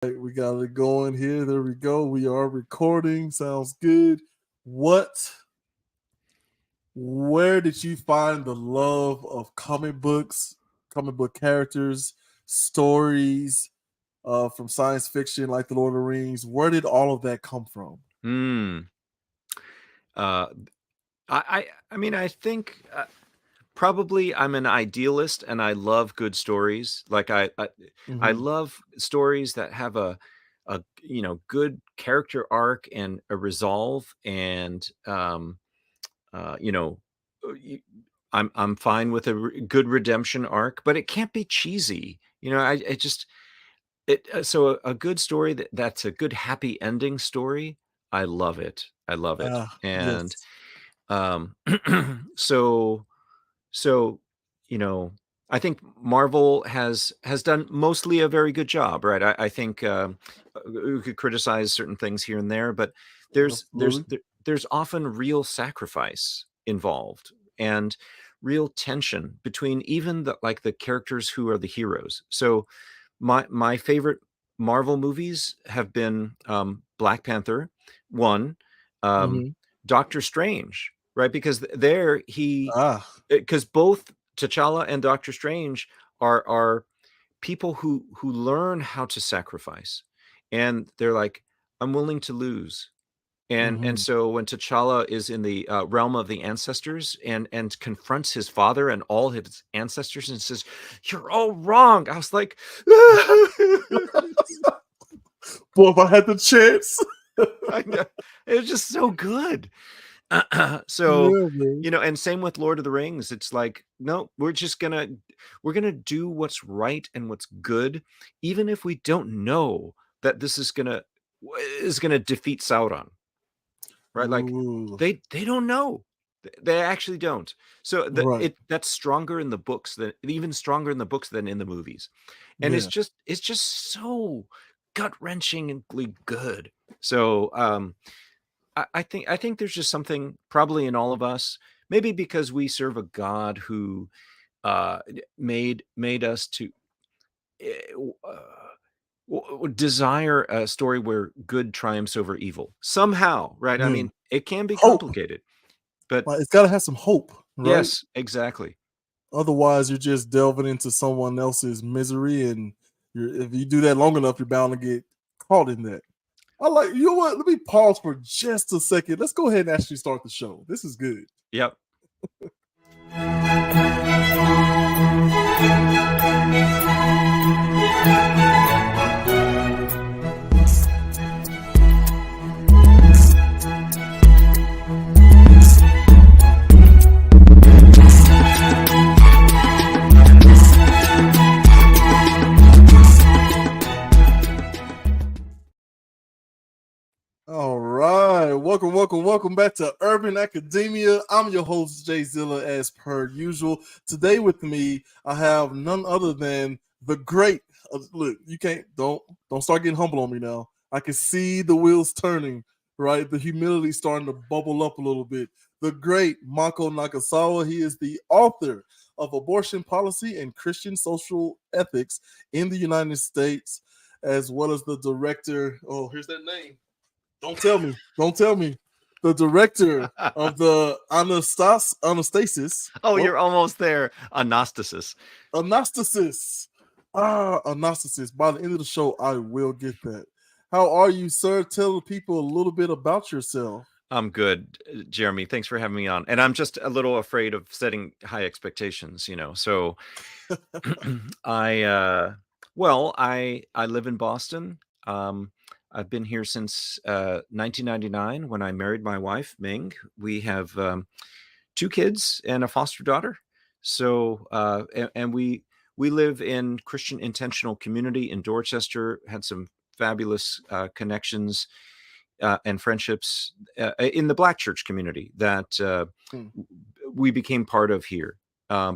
We got it going here. There we go. We are recording. Sounds good. What? Where did you find the love of comic books, comic book characters, stories from science fiction like The Lord of the Rings? Where did all of that come from? Hmm. Uh, I mean, I think probably I'm an idealist, and I love good stories. I Mm-hmm. love stories that have a good character arc and a resolve, and you know, I'm fine with a good redemption arc, but it can't be cheesy. I just it so a good story that's a good happy ending story. I love it. I love it. And Yes. um, so so you know, I think Marvel has done mostly a very good job, right? I think we could criticize certain things here and there, but there's there's Absolutely. there, there's often real sacrifice involved, and real tension between even the characters who are the heroes. So my favorite Marvel movies have been Black Panther, one, um, Mm-hmm. Doctor Strange, right? Because there he, Ah. because both T'Challa and Doctor Strange are people who learn how to sacrifice, and they're like, I'm willing to lose. And Mm-hmm. so when T'Challa is in the realm of the ancestors and confronts his father and all his ancestors and says, "You're all wrong," I was like, Boy, if I had the chance. I know. It was just so good. So, Yeah, man. and same with Lord of the Rings. It's like, no, we're gonna do what's right and what's good, even if we don't know that this is gonna defeat Sauron, right? Like Ooh. they don't know. They actually don't. So Right. that's stronger in the books than even stronger in the books than in the movies. And it's Yeah. just so gut-wrenchingly good. So I think there's just something probably in all of us, maybe because we serve a God who made us to eh, desire a story where good triumphs over evil somehow, right? I Mm. mean, it can be Hope. complicated, but Like, it's got to have some hope, right? yes, exactly. Otherwise, you're just delving into someone else's misery, and if you do that long enough, you're bound to get caught in that. I like, you know what? Let me pause for just a second. Let's go ahead and actually start the show. This is good. Yep. All right. Welcome back to Urban Academia. I'm your host, Jay Zilla, as per usual. Today with me, I have none other than the great. Look, you can't don't start getting humble on me now. I can see the wheels turning, right? The humility starting to bubble up a little bit. The great Mako Nagasawa. He is the author of Abortion Policy and Christian Social Ethics in the United States, as well as the director. Oh, here's that name. Don't tell me. Don't tell me. The director of the Anastasis. Oh, Well, you're almost there. Anastasis. Anastasis. Anastasis. By the end of the show, I will get that. How are you, sir? Tell the people a little bit about yourself. I'm good, Jeremy. Thanks for having me on. And I'm just a little afraid of setting high expectations. So I I live in Boston. Um I've been here since 1999 when I married my wife, Ming. We have two kids and a foster daughter. So and we live in Christian Intentional Community in Dorchester. Had some fabulous connections and friendships in the Black church community that Hmm. we became part of here.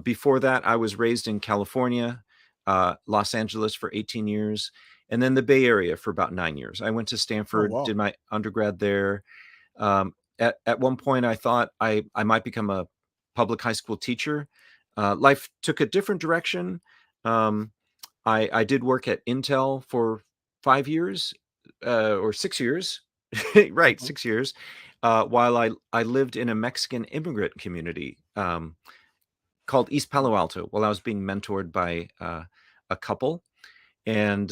Before that, I was raised in California, Los Angeles for 18 years, and then the Bay Area for about 9 years. I went to Oh, Stanford, wow. did my undergrad there. At one point, I thought I might become a public high school teacher. Life took a different direction. Um, I did work at Intel for 5 years or 6 years, right, Mhm. 6 years, while I lived in a Mexican immigrant community called East Palo Alto, while I was being mentored by a couple, and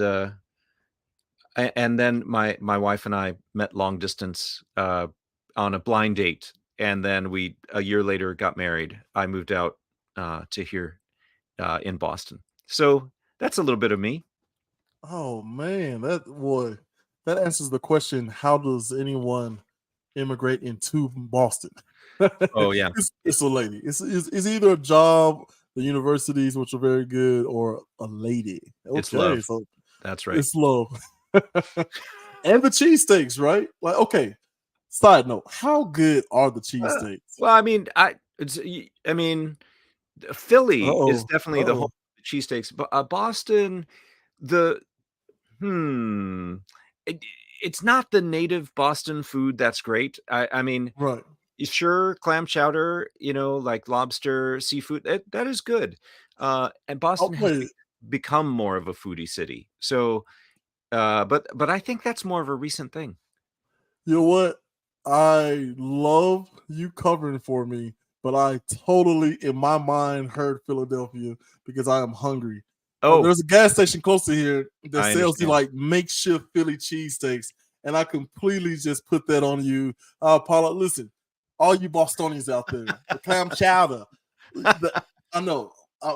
and then my wife and I met long distance on a blind date, and then we a year later got married. I moved out to here in Boston. So that's a little bit of me. Oh man, that answers the question: how does anyone immigrate into Boston? Oh yeah, It's a lady. It's either a job, the universities, which are very good, or a lady. it's Okay, love. so That's right. it's love. And the cheesesteaks, right? Like, okay, side note, how good are the Uh, cheesesteaks? well, I mean, I mean, Philly is Uh-oh. definitely the home Uh-oh. of the cheesesteaks, but Boston, the hmm, it, it's not the native Boston food that's great. I mean, Right. sure, clam chowder, like lobster, seafood, that is good. And Oh, Boston has wait. become more of a foodie city. So, but I think that's more of a recent thing. You know what? I love you covering for me, but I totally, in my mind, heard Philadelphia because I am hungry. Oh, There's a gas station close to here that I sells you understand. like makeshift Philly cheesesteaks, and I completely just put that on you. Paula, listen, all you Bostonians out there, the clam chowder. I know.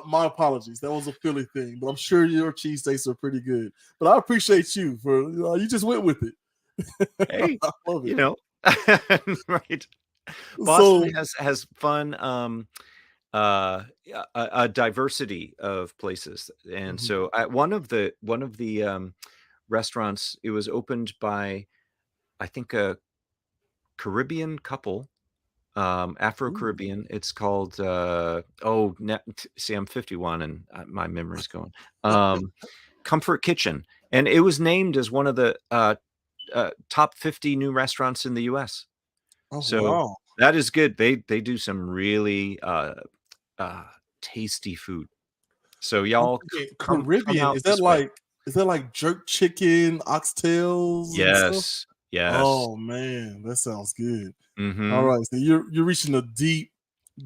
My apologies. That was a Philly thing, but I'm sure your cheesesteaks are pretty good. But I appreciate you for you just went with it. Hey, I love it. you know, right. Boston So has fun, a diversity of places, and mhm. so one of the restaurants, it was opened by, I think, a Caribbean couple, Ooh. Afro-Caribbean. It's called, oh, see, I'm 51 and my memory's going. Um, Comfort Kitchen, and it was named as one of the top 50 new restaurants in the U.S. Oh, So wow. that is good. They do some really uh, tasty food. So I'm y'all thinking come Caribbean, out this way. is that like jerk chicken, oxtails and stuff? Yes, yes. Oh, man, that sounds good. Mhm. Alright, so you're reaching a deep,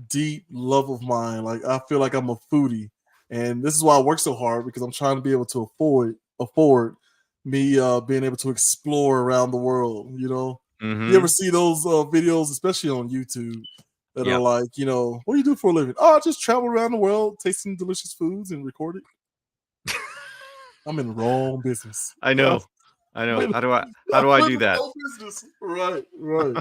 deep love of mine. Like, I feel like I'm a foodie, and this is why I work so hard because I'm trying to be able to afford me, being able to explore around the world, you know? You ever Mhm. see those, videos, especially on YouTube, that are Yeah. like, "What do you do for a living?" "Oh, I just travel around the world tasting delicious foods and record it." I'm in the wrong business. I I'm know. I know. in How do I I'm in do the that? wrong business. Right, right.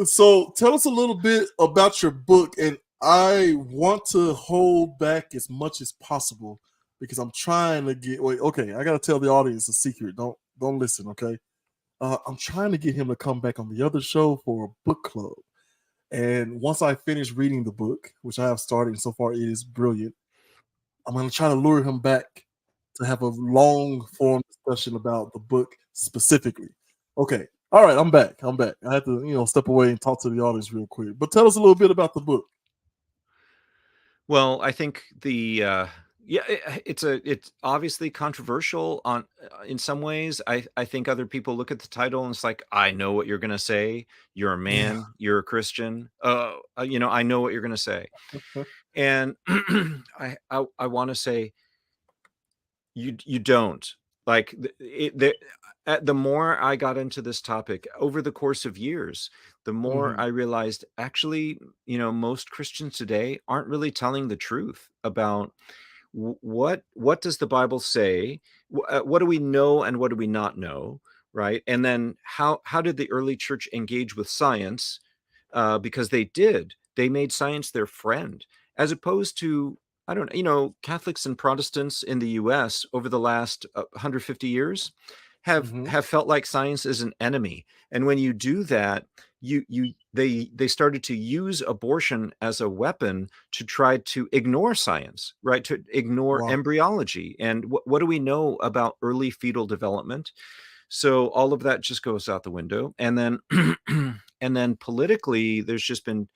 So tell us a little bit about your book, and I want to hold back as much as possible because I'm trying to get. Wait, okay, I gotta tell the audience a secret. Don't listen, okay? I'm trying to get him to come back on the other show for a book club, and once I finish reading the book, which I have started, and so far it is brilliant, I'm gonna try to lure him back to have a long form discussion about the book specifically. Okay. All right, I'm back. I'm back. I had to, step away and talk to the audience real quick. But tell us a little bit about the book. Well, I think yeah, it's obviously controversial in some ways. I think other people look at the title and it's like, I know what you're gonna say. You're a Yeah. man. You're a Christian. I know what you're gonna say, and I want to say you don't like the more I got into this topic over the course of years, the more Mhm. I realized actually, most Christians today aren't really telling the truth about what does the Bible say? What do we know and what do we not know, right? And then how did the early church engage with science? Because they did. They made science their friend, as opposed to, I don't know, Catholics and Protestants in the U.S. over the last 150 years Mhm. have felt like science is an enemy. And when you do that, they started to use abortion as a weapon to try to ignore science, right? To ignore Wow. embryology. And what do we know about early fetal development? So all of that just goes out the window. And then and then politically, there's just been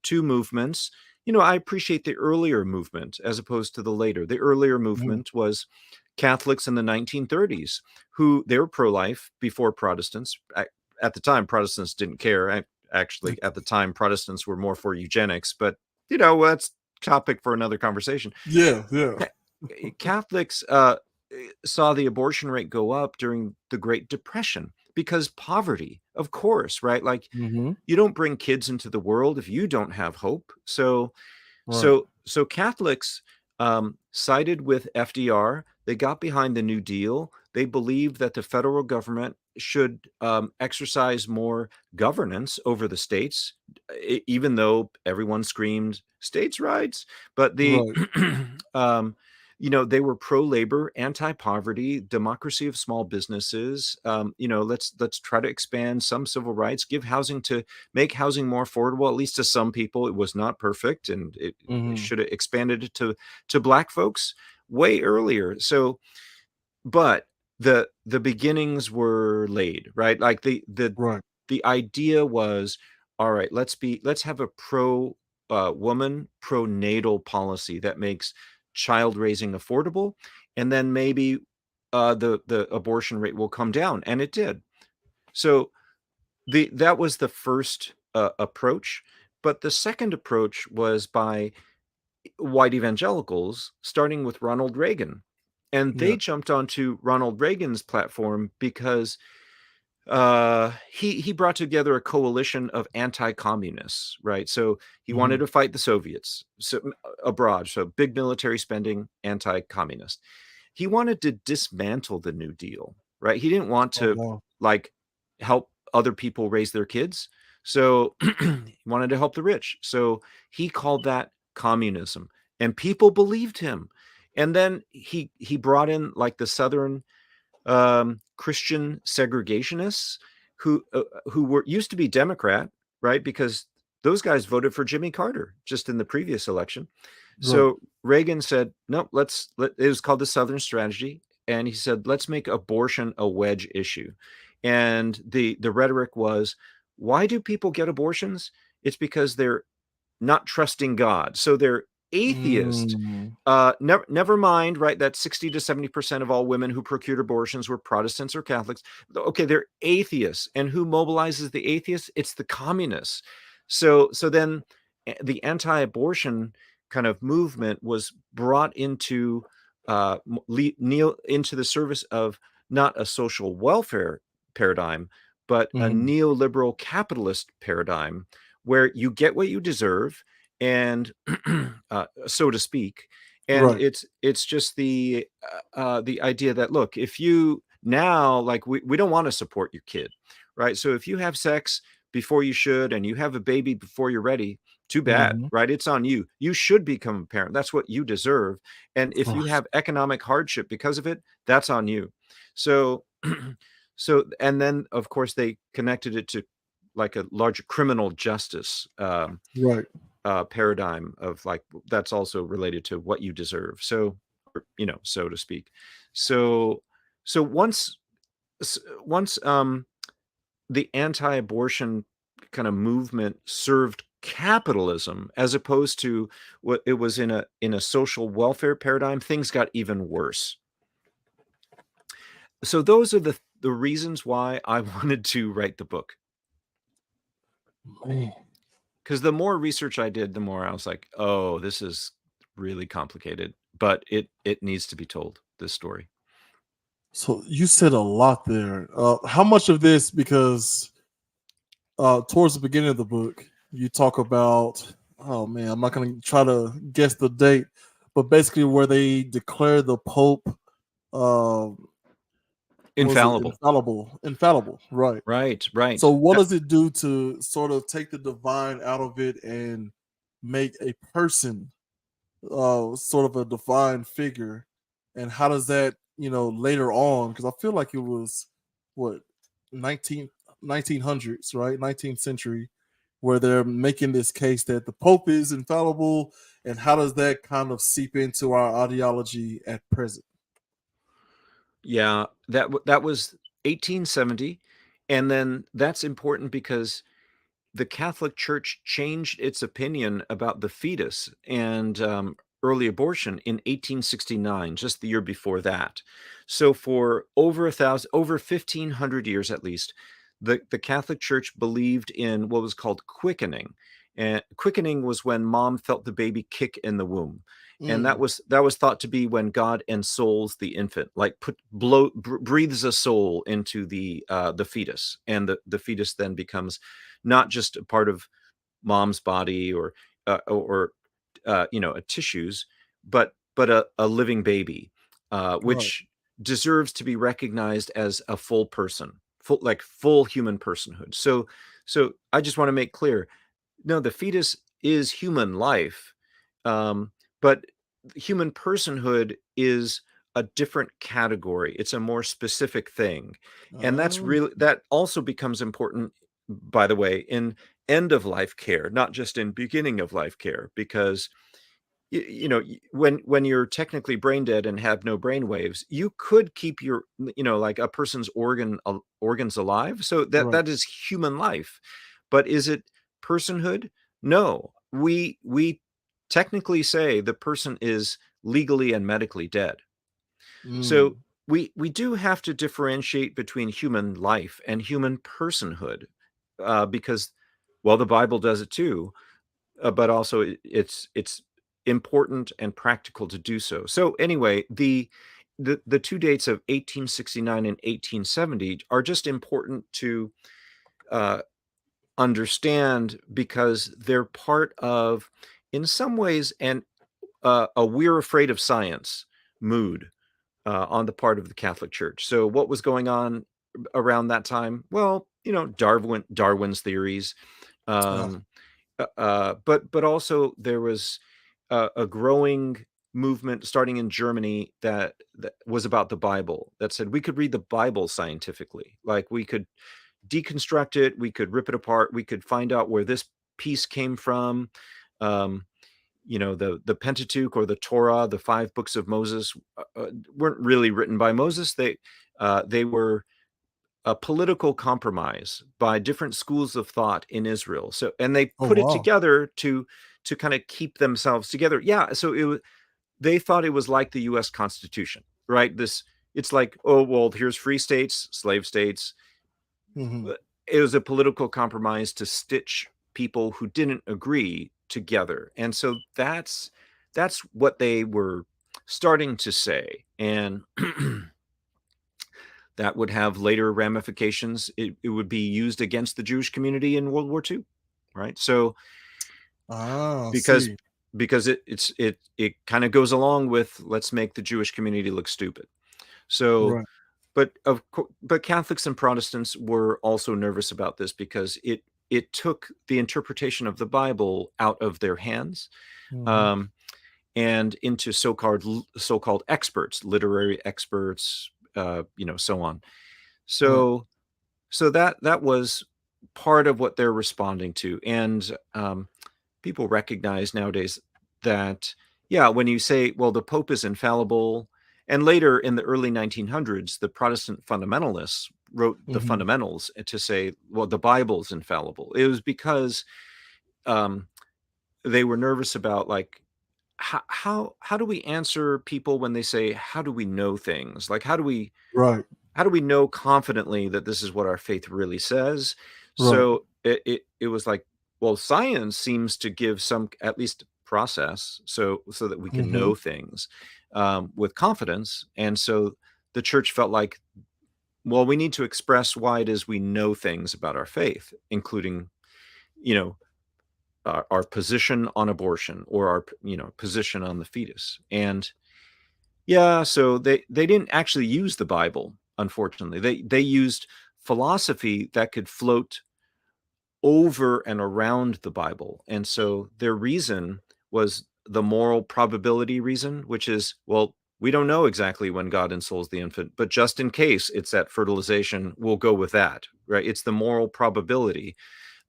two movements. I appreciate the earlier movement as opposed to the later. The earlier Mhm. movement was Catholics in the 1930s who they were pro-life before Protestants. At the time, Protestants didn't care. Actually, at the time, Protestants were more for eugenics, but that's topic for another conversation. Yeah, yeah. Catholics saw the abortion rate go up during the Great Depression because poverty, of course, right? Like Mm-hmm. you don't bring kids into the world if you don't have hope. So Right. so Catholics sided with FDR. They got behind the New Deal. They believed that the federal government should exercise more governance over the states, even though everyone screamed states' rights. But Right. um, they were pro-labor, anti-poverty, democracy of small businesses. Let's try to expand some civil rights, make housing more affordable, at least to some people. It was not perfect, and it Mm-hmm. should have expanded it to Black folks way earlier. So, but the beginnings were laid, right? Like Right. the idea was, all right, let's have a pro woman pro-natal policy that makes child raising affordable, and then maybe the abortion rate will come down, and it did. So that was the first approach, but the second approach was by white evangelicals, starting with Ronald Reagan. And Yeah. they jumped onto Ronald Reagan's platform because he brought together a coalition of anti-communists, right? So he Mm-hmm. wanted to fight the Soviets abroad, so big military spending, anti-communist. He wanted to dismantle the New Deal, right? He didn't want Oh to wow. like help other people raise their kids. So he wanted to help the rich. So he called that communism, and people believed him. And then he brought in like the Southern Christian segregationists who were used to be Democrat, right? Because those guys voted for Jimmy Carter just in the previous election. Right. So Reagan said, "No, it was called the Southern Strategy," and he said, "Let's make abortion a wedge issue." And the rhetoric was, "Why do people get abortions? It's because they're not trusting God. So they're atheist. Mm. Never mind, right? That 60 to 70% of all women who procured abortions were Protestants or Catholics. Okay, they're atheists. And who mobilizes the atheists? It's the communists. So then the anti-abortion kind of movement was brought into into the service of not a social welfare paradigm, but a Mm-hmm. neoliberal capitalist paradigm where you get what you deserve, and so to speak. And Right. it's just the idea that, look, if you now, like, we don't want to support your kid, right? So if you have sex before you should and you have a baby before you're ready, too bad, Mm-hmm. right? It's on you. You should become a parent. That's what you deserve. And if you Right. have economic hardship because of it, that's on you. So and then of course they connected it to like a larger criminal justice Right. paradigm of like that's also related to what you deserve. So, so to speak. So so once the anti-abortion kind of movement served capitalism as opposed to what it was in a social welfare paradigm, things got even worse. So those are the reasons why I wanted to write the book. Man. Because the more research I did, the more I was like, oh, this is really complicated, but it needs to be told, this story. So you said a lot there. How much of this? Because towards the beginning of the book, you talk about. Oh man, I'm not going to try to guess the date, but basically where they declare the Pope. Was it Infallible. infallible? Infallible, right? Right, right. So what does it do to sort of take the divine out of it and make a person sort of a divine figure? And how does that, later on, because I feel like it was what 1900s, right? 19th century, where they're making this case that the Pope is infallible, and how does that kind of seep into our ideology at present? Yeah, that was 1870, and then that's important because the Catholic Church changed its opinion about the fetus, and early abortion in 1869, just the year before that. So for over 1,500 years at least, the Catholic Church believed in what was called quickening. And quickening was when mom felt the baby kick in the womb. And Mm. that was thought to be when God ensouls the infant, like breathes a soul into the fetus, and the fetus then becomes not just a part of mom's body or tissues, but a living baby, Right. which deserves to be recognized as a full person, full human personhood. So I just want to make clear, no, the fetus is human life, but human personhood is a different category. It's a more specific thing, and Oh, that also becomes important, by the way, in end of life care, not just in beginning of life care, because when you're technically brain dead and have no brain waves, you could keep like a person's organs alive, so right. that is human life. But is it personhood? No, we technically say the person is legally and medically dead. So Mm. we do have to differentiate between human life and human personhood, because, well, the Bible does it too, but also it's important and practical to do so. So anyway, the two dates of 1869 and 1870 are just important to uh, understand, because they're part of, in some ways, a "we're afraid of science" mood on the part of the Catholic Church. So what was going on around that time? Well, Darwin's theories. Ah, Um, but also there was a growing movement starting in Germany that was about the Bible, that said we could read the Bible scientifically, like we could deconstruct it, we could rip it apart, we could find out where this piece came from. Um, the Pentateuch, or the Torah, the five books of Moses, weren't really written by Moses. They were a political compromise by different schools of thought in Israel. So, and they oh put it wow. together to kind of keep themselves together. Yeah. So they thought it was like the U.S. Constitution, right? It's like, oh well, here's free states, slave states. Hmm. It was a political compromise to stitch people who didn't agree together, and so that's what they were starting to say, and that would have later ramifications. It would be used against the Jewish community in World War II, right? So Ah, I because see. it kind of goes along with, let's make the Jewish community look stupid. So, Right. but Catholics and Protestants were also nervous about this, because it took the interpretation of the Bible out of their hands, Hmm. um, and into so-called experts, literary experts, so on. Right. So that was part of what they're responding to, and people recognize nowadays that, yeah, when you say, well, the Pope is infallible, and later in the early 1900s, the Protestant fundamentalists wrote the Hmm. fundamentals to say, well, the Bible's infallible. It was because um, they were nervous about, like, how do we answer people when they say, how do we know things? Like, Right. how do we know confidently that this is what our faith really says? Right. So it was like, well, science seems to give some, at least, process, so that we can Hmm. know things with confidence. And so the church felt like, well, we need to express why it is we know things about our faith, including, you know, our position on abortion, or our, position on the fetus. And yeah, so they didn't actually use the Bible, unfortunately. They used philosophy that could float over and around the Bible. And so their reason was the moral probability reason, which is, well, we don't know exactly when God ensouls the infant, but just in case it's at fertilization, we'll go with that, right? It's the moral probability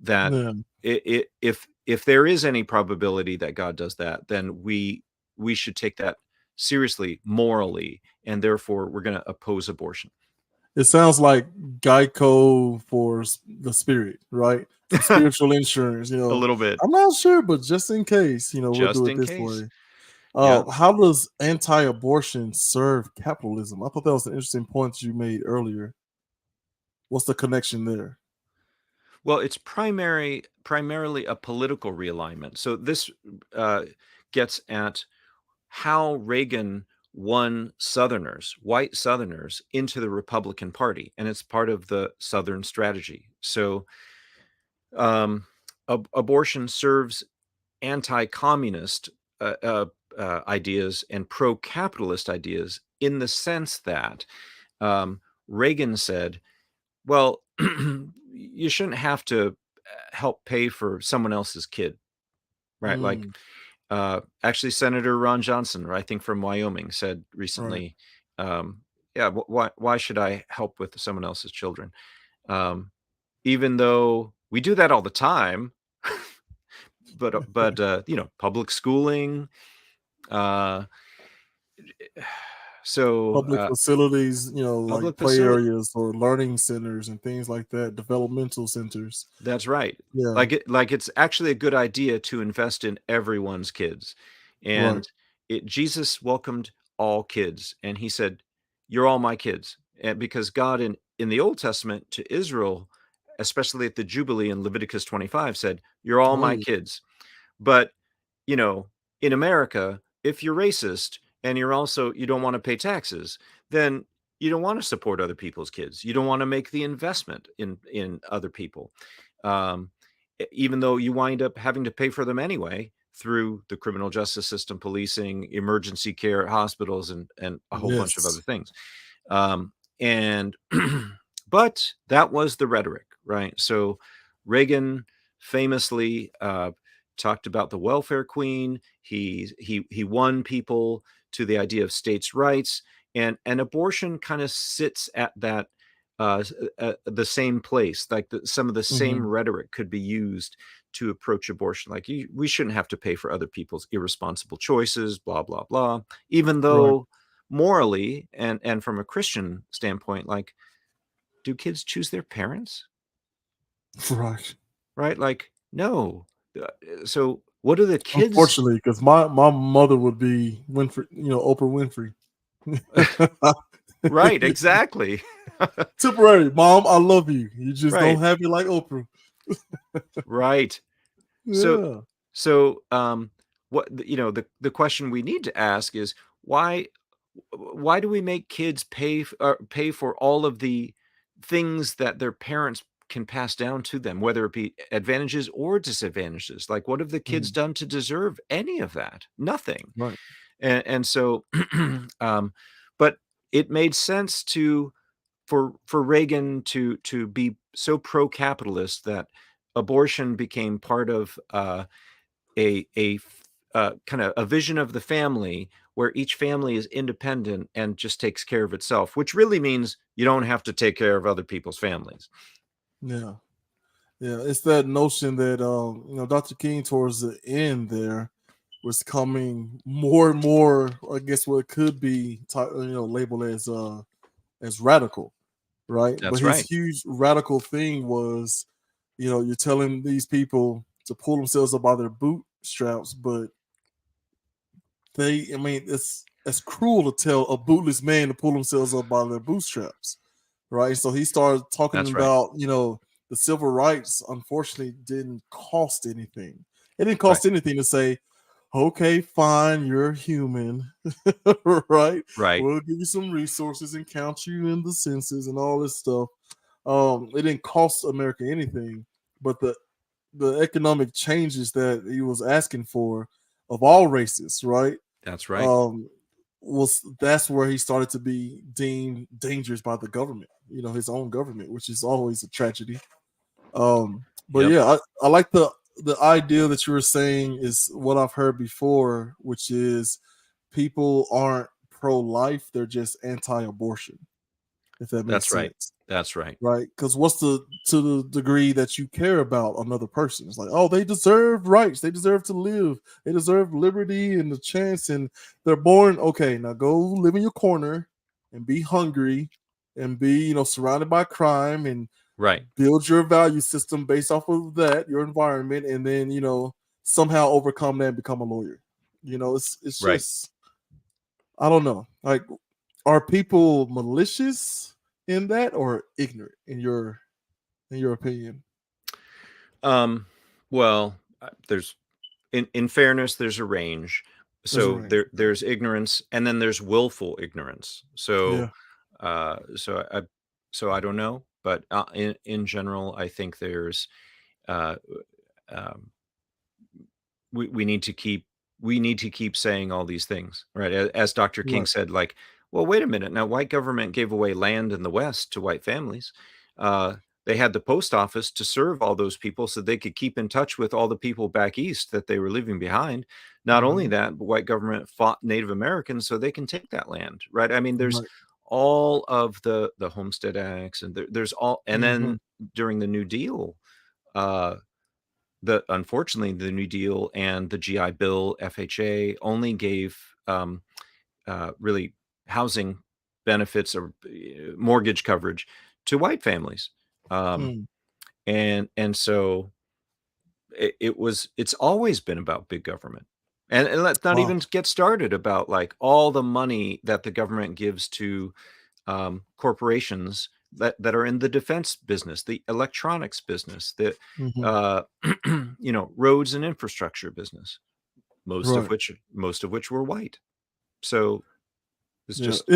that Yeah. if there is any probability that God does that, then we should take that seriously morally, and therefore we're going to oppose abortion. It sounds like Geico for the spirit, right? Some spiritual insurance. A little bit, I'm not sure, but just in case, we'll just do it in this case. way. Yeah. How does anti-abortion serve capitalism? I thought that was an interesting point you made earlier. What's the connection there? Well, it's primarily a political realignment. So this uh, gets at how Reagan won Southerners, white Southerners, into the Republican Party, and it's part of the Southern strategy. So um, abortion serves anti-communist uh, uh, ideas and pro-capitalist ideas in the sense that um, Reagan said, "Well, you shouldn't have to help pay for someone else's kid, right?" Like, Mm, actually, Senator Ron Johnson, I think from Wyoming, said right. recently, "Yeah, why should I help with someone else's children?" Um, Even though we do that all the time, but you know, public schooling. Uh, so Public facilities, like public play facility. areas or learning centers and things like that, developmental centers. That's right. Yeah, Like it's actually a good idea to invest in everyone's kids. right. And Jesus welcomed all kids and he said, "You're all my kids." And because God in the Old Testament to Israel, especially at the Jubilee in Leviticus 25 said, "You're all Oh, my yeah. kids." But, you know, in America, if you're racist and you don't want to pay taxes, then you don't want to support other people's kids. You don't want to make the investment in other people. Um, Even though you wind up having to pay for them anyway through the criminal justice system, policing, emergency care at hospitals, and a whole bunch of other Yes. things. Um, and but that was the rhetoric, right? So Reagan famously talked about the welfare queen. He won people to the idea of states' rights, and abortion kind of sits at that the same place. Like some of the same Hmm. rhetoric could be used to approach abortion. Like we shouldn't have to pay for other people's irresponsible choices. Blah blah blah. Even Right. though morally and from a Christian standpoint, like, do kids choose their parents? Right. Right? Like, no. So what do the kids? Unfortunately, because my mother would be Winfrey, Oprah Winfrey. Right, exactly. Temporary, mom. I love you. You just don't Right, have it like Oprah. right. So Yeah. so what the question we need to ask is why why do we make kids pay for all of the things that their parents can pass down to them, whether it be advantages or disadvantages? Like, what have the kids Mm, done to deserve any of that? Nothing. right. And so, um, but it made sense for Reagan to be so pro-capitalist that abortion became part of kind of a vision of the family where each family is independent and just takes care of itself, which really means you don't have to take care of other people's families. Yeah. Yeah. It's that notion that Dr. King towards the end there was coming more and more. I guess what could be labeled as radical, right? But That's his right. huge radical thing was, you're telling these people to pull themselves up by their bootstraps, but I mean, it's cruel to tell a bootless man to pull themselves up by their bootstraps, right? So he started talking That's right. about, the civil rights. Unfortunately, didn't cost anything. It didn't Right. cost anything to say, okay, fine, you're human, right? Right. We'll give you some resources and count you in the census and all this stuff. It didn't cost America anything, but the economic changes that he was asking for of all races, right? That's right. Um, was that's where he started to be deemed dangerous by the government, his own government, which is always a tragedy. But Yep. yeah, I like the idea that you were saying is what I've heard before, which is people aren't pro life, they're just anti abortion, if that makes That's right. sense. That's right. Right? Because what's the to the degree that you care about another person? It's like, oh, they deserve rights, they deserve to live, they deserve liberty and the chance, and they're born. Okay, now go live in your corner and be hungry and be, surrounded by crime and Right. build your value system based off of that, your environment, and then somehow overcome that and become a lawyer. It's Right. just, I don't know. Like, are people malicious in that or ignorant in your opinion? Um, well, there's in fairness, there's a range. There's a So range. Okay. there's ignorance, and then there's willful ignorance. So Yeah. uh, so I so I don't know, but in general, I think there's uh, um, we need to keep saying all these things, right? As Dr. King Right. said, like, well, wait a minute. Now, white government gave away land in the West to white families. Uh, they had the post office to serve all those people so they could keep in touch with all the people back east that they were leaving behind. Not only Hmm. that, but white government fought Native Americans so they can take that land, right? I mean, there's Right. all of the Homestead Acts, and there's all, and Hmm. then during the New Deal, uh, the unfortunately, the New Deal and the GI Bill, FHA only gave really housing benefits or mortgage coverage to white families, um, Mm. and so it's always been about big government, and let's not Wow. even get started about like all the money that the government gives to corporations that are in the defense business, the electronics business, the Hmm. uh, roads and infrastructure business, Right. most of which were white. So it's Yeah. just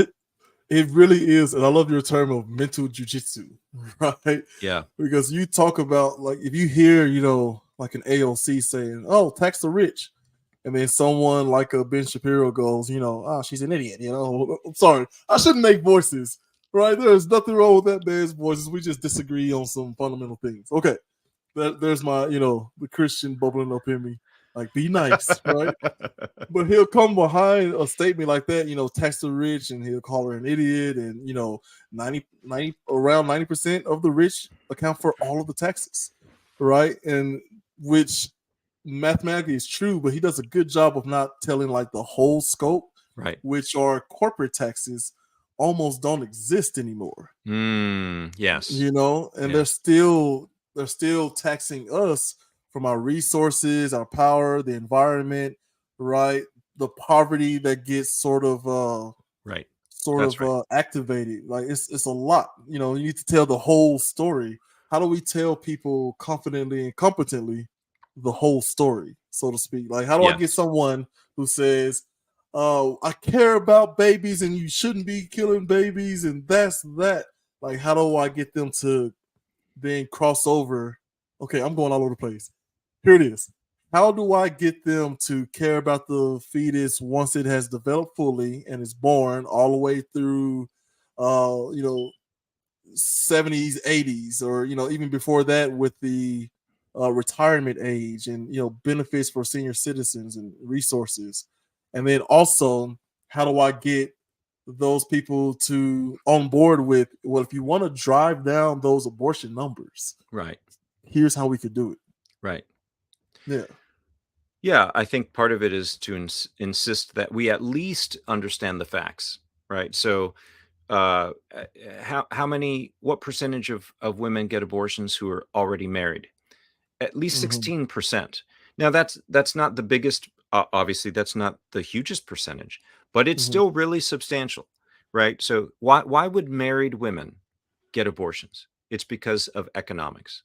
It really is, and I love your term of mental jujitsu, right? yeah, Because you talk about, like, if you hear, like an AOC saying, "Oh, tax the rich," and then someone like a Ben Shapiro goes, "Oh, she's an idiot." I'm sorry, I shouldn't make voices, right? There's nothing wrong with that man's voices. We just disagree on some fundamental things. Okay, there's my, the Christian bubbling up in me. Like, be nice, right? But he'll come behind a statement like that, tax the rich, and he'll call her an idiot. And, 90 around 90% of the rich account for all of the taxes, right? And which mathematically is true, but he does a good job of not telling like the whole scope, right. which are corporate taxes almost don't exist anymore, Yes, and yes, they're still taxing us from our resources, our power, the environment, right? The poverty that gets right. sort That's of right. activated. Like, it's a lot. You need to tell the whole story. How do we tell people confidently and competently the whole story, so to speak? Like, how do I get Yes, someone who says, "Oh, I care about babies and you shouldn't be killing babies," and that's that? Like, how do I get them to then cross over? Okay, I'm going all over the place. Here it is. How do I get them to care about the fetus once it has developed fully and is born, all the way through, uh, you know, 70s, 80s, or even before that, with the retirement age, and benefits for senior citizens and resources? And then also, how do I get those people to on board with, well, if you want to drive down those abortion numbers, right, here's how we could do it. right. Yeah. Yeah, I think part of it is to insist that we at least understand the facts, right? So, what percentage of women get abortions who are already married? At least Hmm. 16%. Now that's not the biggest, obviously that's not the hugest percentage, but it's Hmm. still really substantial, right? So why would married women get abortions? It's because of economics.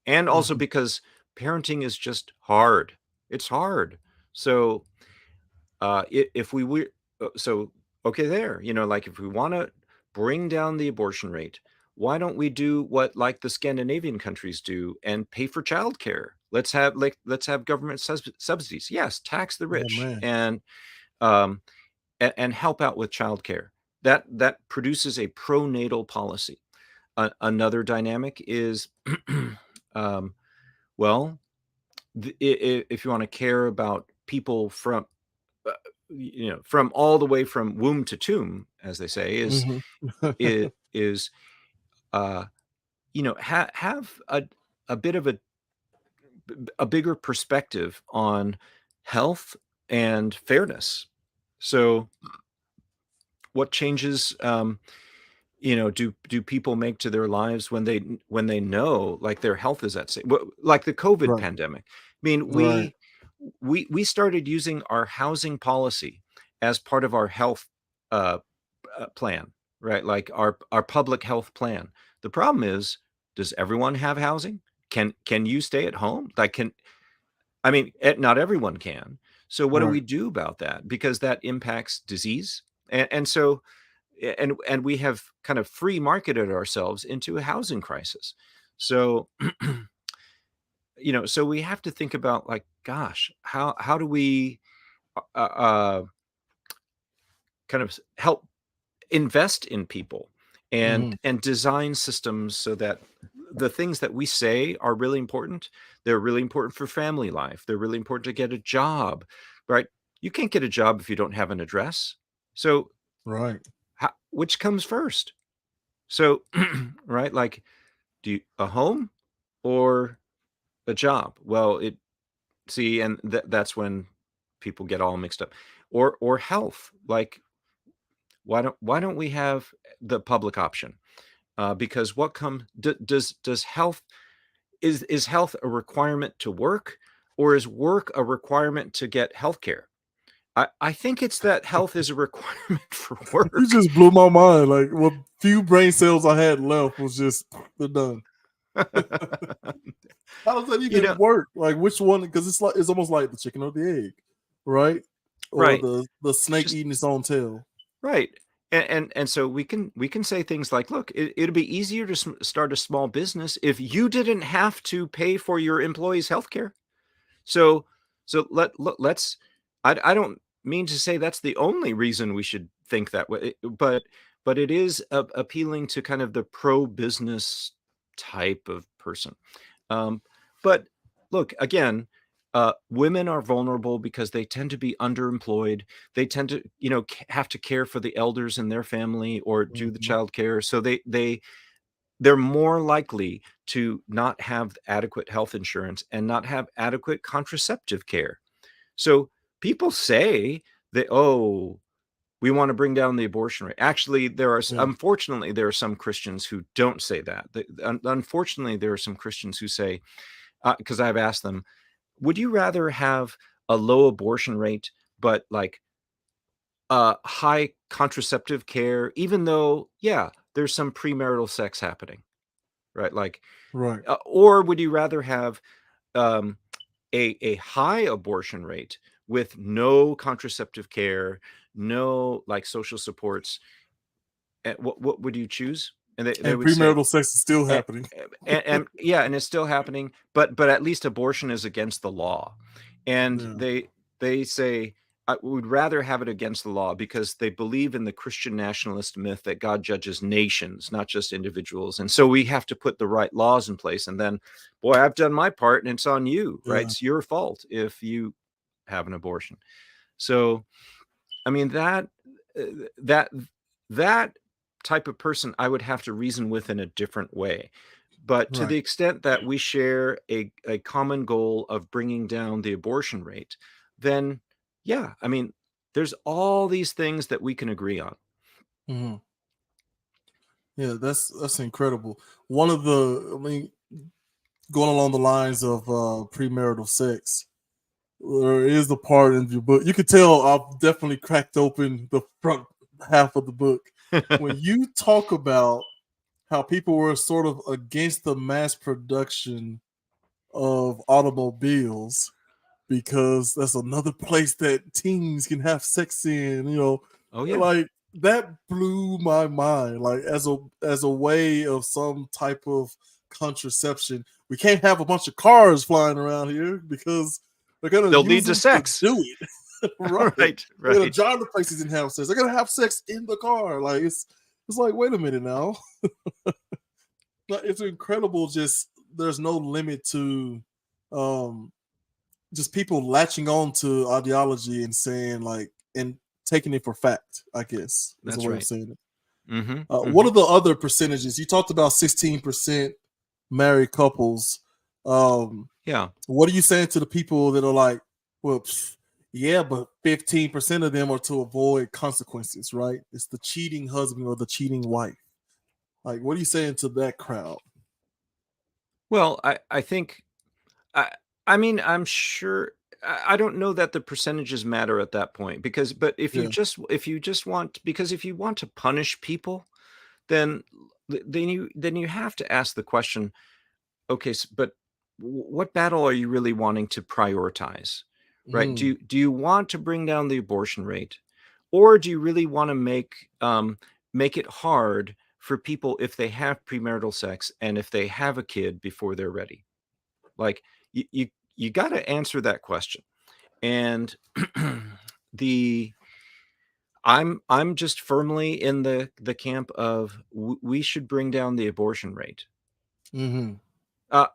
And also Hmm. because parenting is just hard. It's hard. So if we were so okay there, like if we want to bring down the abortion rate, why don't we do what like the Scandinavian countries do and pay for childcare? Let's have government subsidies. Yes, tax the Oh rich man. um, and help out with childcare. That produces a pronatal policy. Another dynamic is um, well, if you want to care about people uh, from all the way from womb to tomb, as they say, Hmm. is uh, have a bit of a bigger perspective on health and fairness. So, what changes, do people make to their lives when they know like their health is at stake? Like the COVID Right. pandemic. I mean, Right. we started using our housing policy as part of our health uh, plan, right? Like our public health plan. The problem is, does everyone have housing? Can you stay at home? Like, I mean, not everyone can. So what do we Right. do about that? Because that impacts disease, and so and we have kind of free marketed ourselves into a housing crisis. So so we have to think about, like, gosh, how do we kind of help invest in people Hmm. and design systems so that the things that we say are really important. They're really important for family life. They're really important to get a job, right? You can't get a job if you don't have an address. So Right. which comes first? So right, like, do you a home or a job? Well, it see, and that's when people get all mixed up. Or health, like, why don't we have the public option? Because what come does health is health a requirement to work, or is work a requirement to get health care? I think it's that health is a requirement for You work. just blew my mind. Like, what few brain cells I had left was just they're done. How does that you even know, work? Like, which one? Because it's almost like the chicken or the egg, right? Or right? the snake Just eating its own tail. right. And so we can say things like, look, it'd be easier to start a small business if you didn't have to pay for your employees' health care. So let's I don't mean to say that's the only reason we should think that way, but it is appealing to kind of the pro-business type of person. Um, but look, again, women are vulnerable because they tend to be underemployed. They tend to, have to care for the elders in their family or do the Mhm. child care. So they're more likely to not have adequate health insurance and not have adequate contraceptive care. So people say that, oh, we want to bring down the abortion rate. Actually, Yeah. unfortunately, there are some Christians who don't say that. Unfortunately, there are some Christians who say, because I've asked them, would you rather have a low abortion rate, but like high contraceptive care, even though, yeah, there's some premarital sex happening, right? Like, Right. or would you rather have um, a high abortion rate with no contraceptive care, no like social supports? And what would you choose? And they And would say, premarital sex is still and, happening. and yeah, and it's still happening, but at least abortion is against the law. And Yeah. they say, I would rather have it against the law because they believe in the Christian nationalist myth that God judges nations, not just individuals. And so we have to put the right laws in place. And then, boy, I've done my part and it's on you, right? Yeah. It's your fault if you have an abortion. So, I mean, uh, that that type of person I would have to reason with in a different way. But to the Right. extent that we share a common goal of bringing down the abortion rate, then yeah, I mean, there's all these things that we can agree on. Hmm. Yeah, that's incredible. One of the, I mean, going along the lines of premarital sex, there is a part in your book. You could tell I've definitely cracked open the front half of the book when you talk about how people were sort of against the mass production of automobiles because that's another place that teens can have sex in, Oh yeah. like that blew my mind. Like as a way of some type of contraception, we can't have a bunch of cars flying around here because they're gonna They'll use lead to them to sex. do it. Right. Right, They're gonna right. drive to places and have sex. They're gonna have sex in the car. Like it's like, wait a minute now. It's incredible. Just there's no limit to um just people latching on to ideology and saying like and taking it for fact, I guess is a That's way of right. saying it. Mhm. What are Mhm. the other percentages? You talked about 16% married couples. Yeah. What are you saying to the people that are like, well, yeah, but 15% of them are to avoid consequences, right? It's the cheating husband or the cheating wife. Like, what are you saying to that crowd? Well, I think I I mean, I'm sure. I don't know that the percentages matter at that point, because but Yeah. if you just want, because if you want to punish people, then then you have to ask the question, okay, but what battle are you really wanting to prioritize, right? Mm, Do you want to bring down the abortion rate, or do you really want to make it hard for people if they have premarital sex and if they have a kid before they're ready? Like, you you, you got to answer that question. And the I'm just firmly in the camp of we should bring down the abortion rate. mhm, Uh,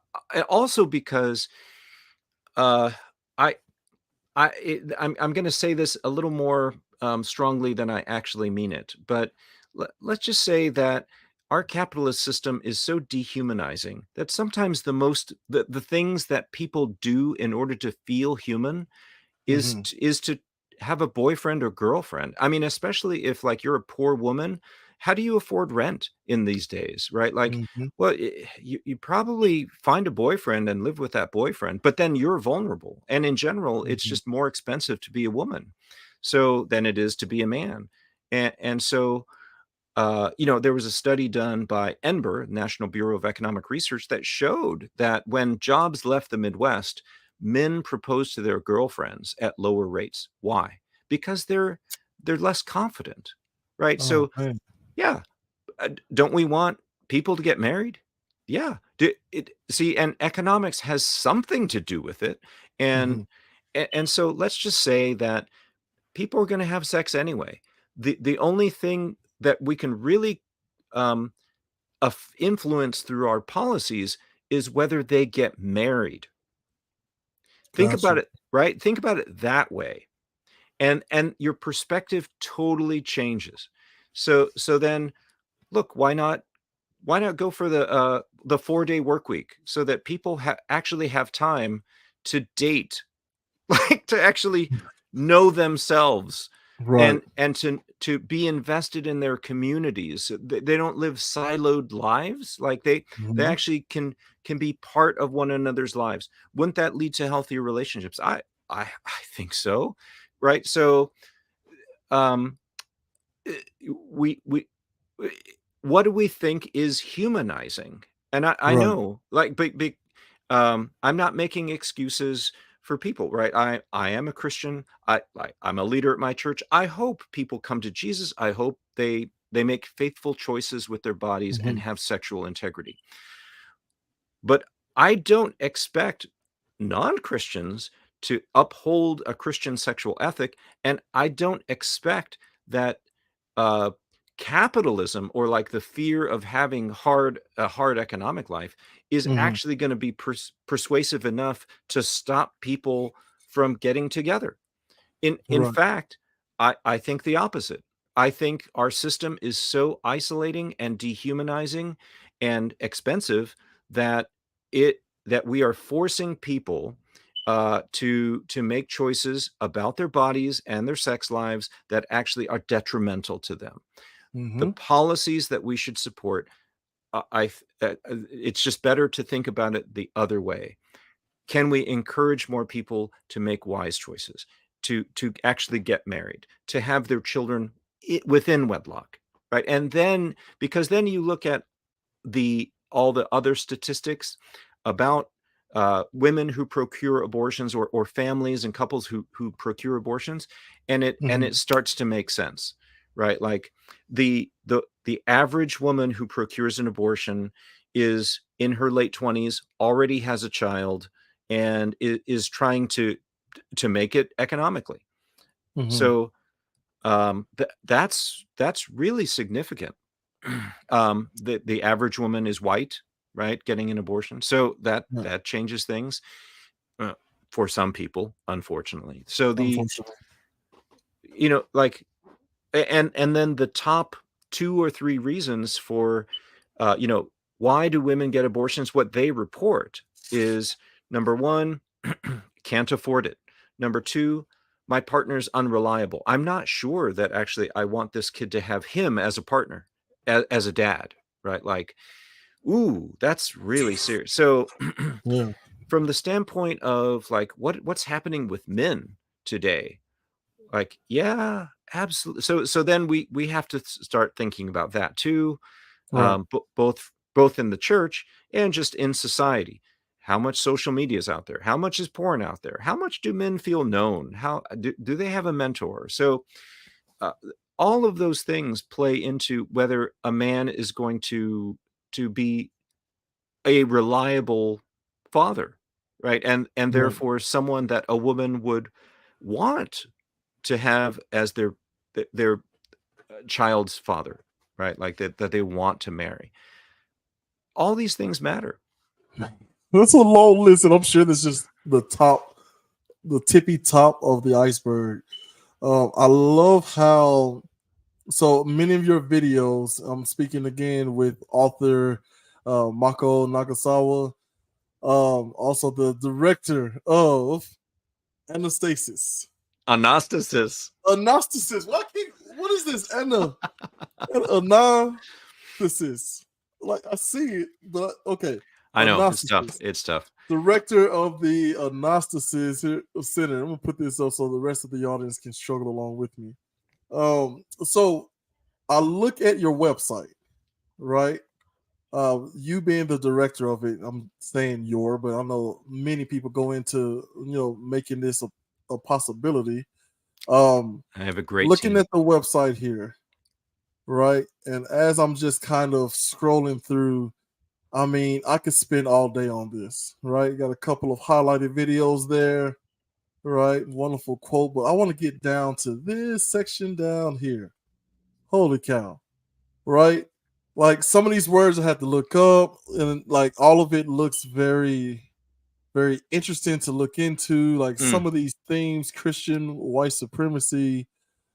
Also because uh, I I'm going to say this a little more strongly than I actually mean it, but let's just say that our capitalist system is so dehumanizing that sometimes the things that people do in order to feel human mhm, is to have a boyfriend or girlfriend. I mean, especially if, like, you're a poor woman, how do you afford rent in these days, right? Like, mhm, well, you probably find a boyfriend and live with that boyfriend, but then you're vulnerable. And in general, it's mhm, just more expensive to be a woman so than it is to be a man. And so there was a study done by NBER, National Bureau of Economic Research, that showed that when jobs left the Midwest, men proposed to their girlfriends at lower rates. Why? Because they're less confident, right? oh, So man. yeah, don't we want people to get married? Yeah. See, and economics has something to do with it, and Mhm, and so let's just say that people are going to have sex anyway. The only thing that we can really um, influence through our policies is whether they get married. Think about gotcha. it, right? Think about it that way, and your perspective totally changes. So then, look, why not go for the 4-day work week so that people actually have time to date, like, to actually know themselves, Right. and to be invested in their communities. They don't live siloed lives. Like, they Mhm, actually can be part of one another's lives. Wouldn't that lead to healthier relationships? I think so, right? So um uh, we uh, what do we think is humanizing? And I right. know, like, but I'm not making excuses for people, right? I am a Christian. I'm a leader at my church. I hope people come to Jesus. I hope they make faithful choices with their bodies and Mhm, have sexual integrity. But I don't expect non-Christians to uphold a Christian sexual ethic, and I don't expect that uh, capitalism, or like the fear of having a hard economic life, is mhm, actually going to be persuasive enough to stop people from getting together. In right. fact, I think the opposite. I think our system is so isolating and dehumanizing and expensive that we are forcing people to make choices about their bodies and their sex lives that actually are detrimental to them. The Mhm, policies that we should support, it's just better to think about it the other way. Can we encourage more people to make wise choices, to actually get married, to have their children within wedlock, right? And then, because then you look at the all the other statistics about women who procure abortions, or families and couples who procure abortions, and mhm, it starts to make sense, right? Like, the average woman who procures an abortion is in her late 20s, already has a child, and is trying to make it economically. mhm. So that's really significant. The average woman is white, right, getting an abortion, so Yeah, that changes things uh, for some people, unfortunately. So unfortunately. like, and then the top 2 or 3 reasons for why do women get abortions, what they report is: number one, can't afford it; number two, my partner's unreliable, I'm not sure that actually I want this kid to have him as a partner, as a dad, right? Like, ooh, that's really serious. So Yeah. from the standpoint of like what's happening with men today, like, yeah, absolutely. So then we have to start thinking about that too, Right. both in the church and just in society. How much social media is out there? How much is porn out there? How much do men feel known? How do they have a mentor? So uh, all of those things play into whether a man is going to be a reliable father, right? And Right. therefore someone that a woman would want to have as their child's father, right? Like that they want to marry. All these things matter. That's a long list, and I'm sure that's just the top, the tippy top of the iceberg. I love how so many of your videos. I'm speaking again with author Mako Nagasawa, also the director of Anastasis. Anastasis. Anastasis. What is this? Anastasis. Like I see it, but okay. I know it's tough. Anastasis. It's tough. Director of the Anastasis Center. I'm gonna put this up so the rest of the audience can struggle along with me. So I look at your website, right? You being the director of it, I'm saying your, but I know many people go into making this a possibility. I have a great Looking team. at the website here, right, and as I'm just kind of scrolling through, I mean, I could spend all day on this, right? Got a couple of highlighted videos there, right? Wonderful quote, but I want to get down to this section down here. Holy cow, right? Like some of these words I had to look up, and like all of it looks very, very interesting to look into. Like Mm, some of these themes: Christian white supremacy,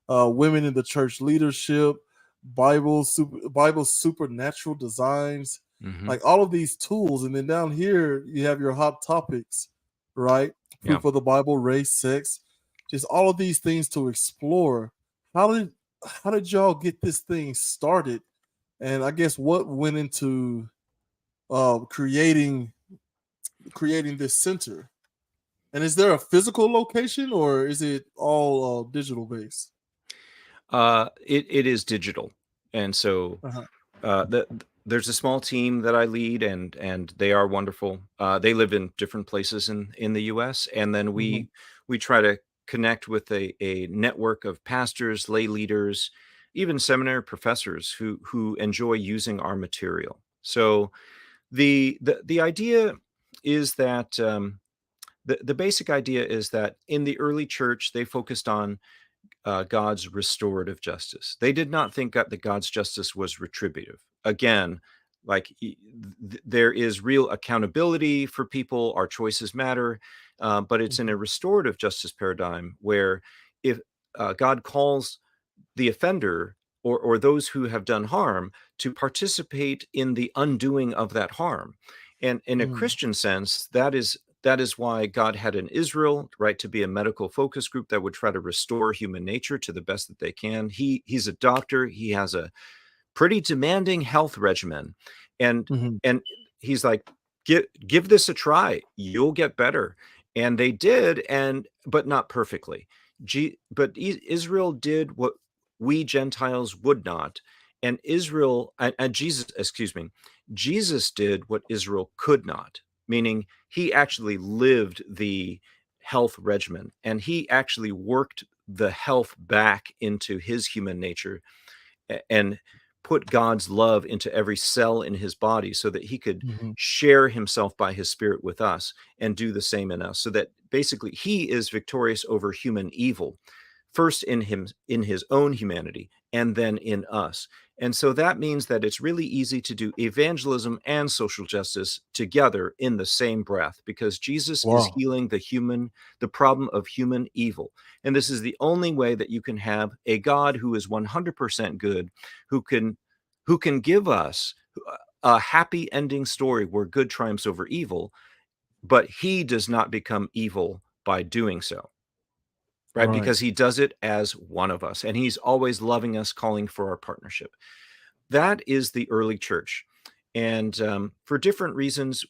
women in the church leadership, Bible supernatural designs, hmm. like all of these tools. And then down here you have your hot topics, right? Yeah. Proof of the Bible, race, sex, just all of these things to explore. How did how did y'all get this thing started? And I guess what went into creating this center? And is there a physical location or is it all digital based? It is digital, and so Uh-huh. there's a small team that I lead, and they are wonderful. They live in different places in the U.S., and then Mhm. we try to connect with a network of pastors, lay leaders, even seminary professors who enjoy using our material. So the idea is that the basic idea is that in the early church they focused on God's restorative justice. They did not think that God's justice was retributive. Again, like there is real accountability for people. Our choices matter, but it's in a Mhm. restorative justice paradigm where if God calls the offender or those who have done harm to participate in the undoing of that harm. And in a Mhm. Christian sense, that is why God had in Israel, right, to be a medical focus group that would try to restore human nature to the best that they can. He's a doctor. He has a pretty demanding health regimen, and Mhm. and he's like, give this a try, you'll get better. And they did, and but not perfectly. But Israel did what we Gentiles would not, and Israel and Jesus, excuse me, Jesus did what Israel could not, meaning he actually lived the health regimen, and he actually worked the health back into his human nature and put God's love into every cell in his body so that he could Mhm. share himself by his spirit with us and do the same in us, so that basically he is victorious over human evil, first in him, in his own humanity, and then in us. And so that means that it's really easy to do evangelism and social justice together in the same breath, because Jesus is Wow. healing the problem of human evil. And this is the only way that you can have a God who is 100% good, who can who can give us a happy ending story where good triumphs over evil, but he does not become evil by doing so, right? Right. Because he does it as one of us, and he's always loving us, calling for our partnership. That is the early church. And for different reasons,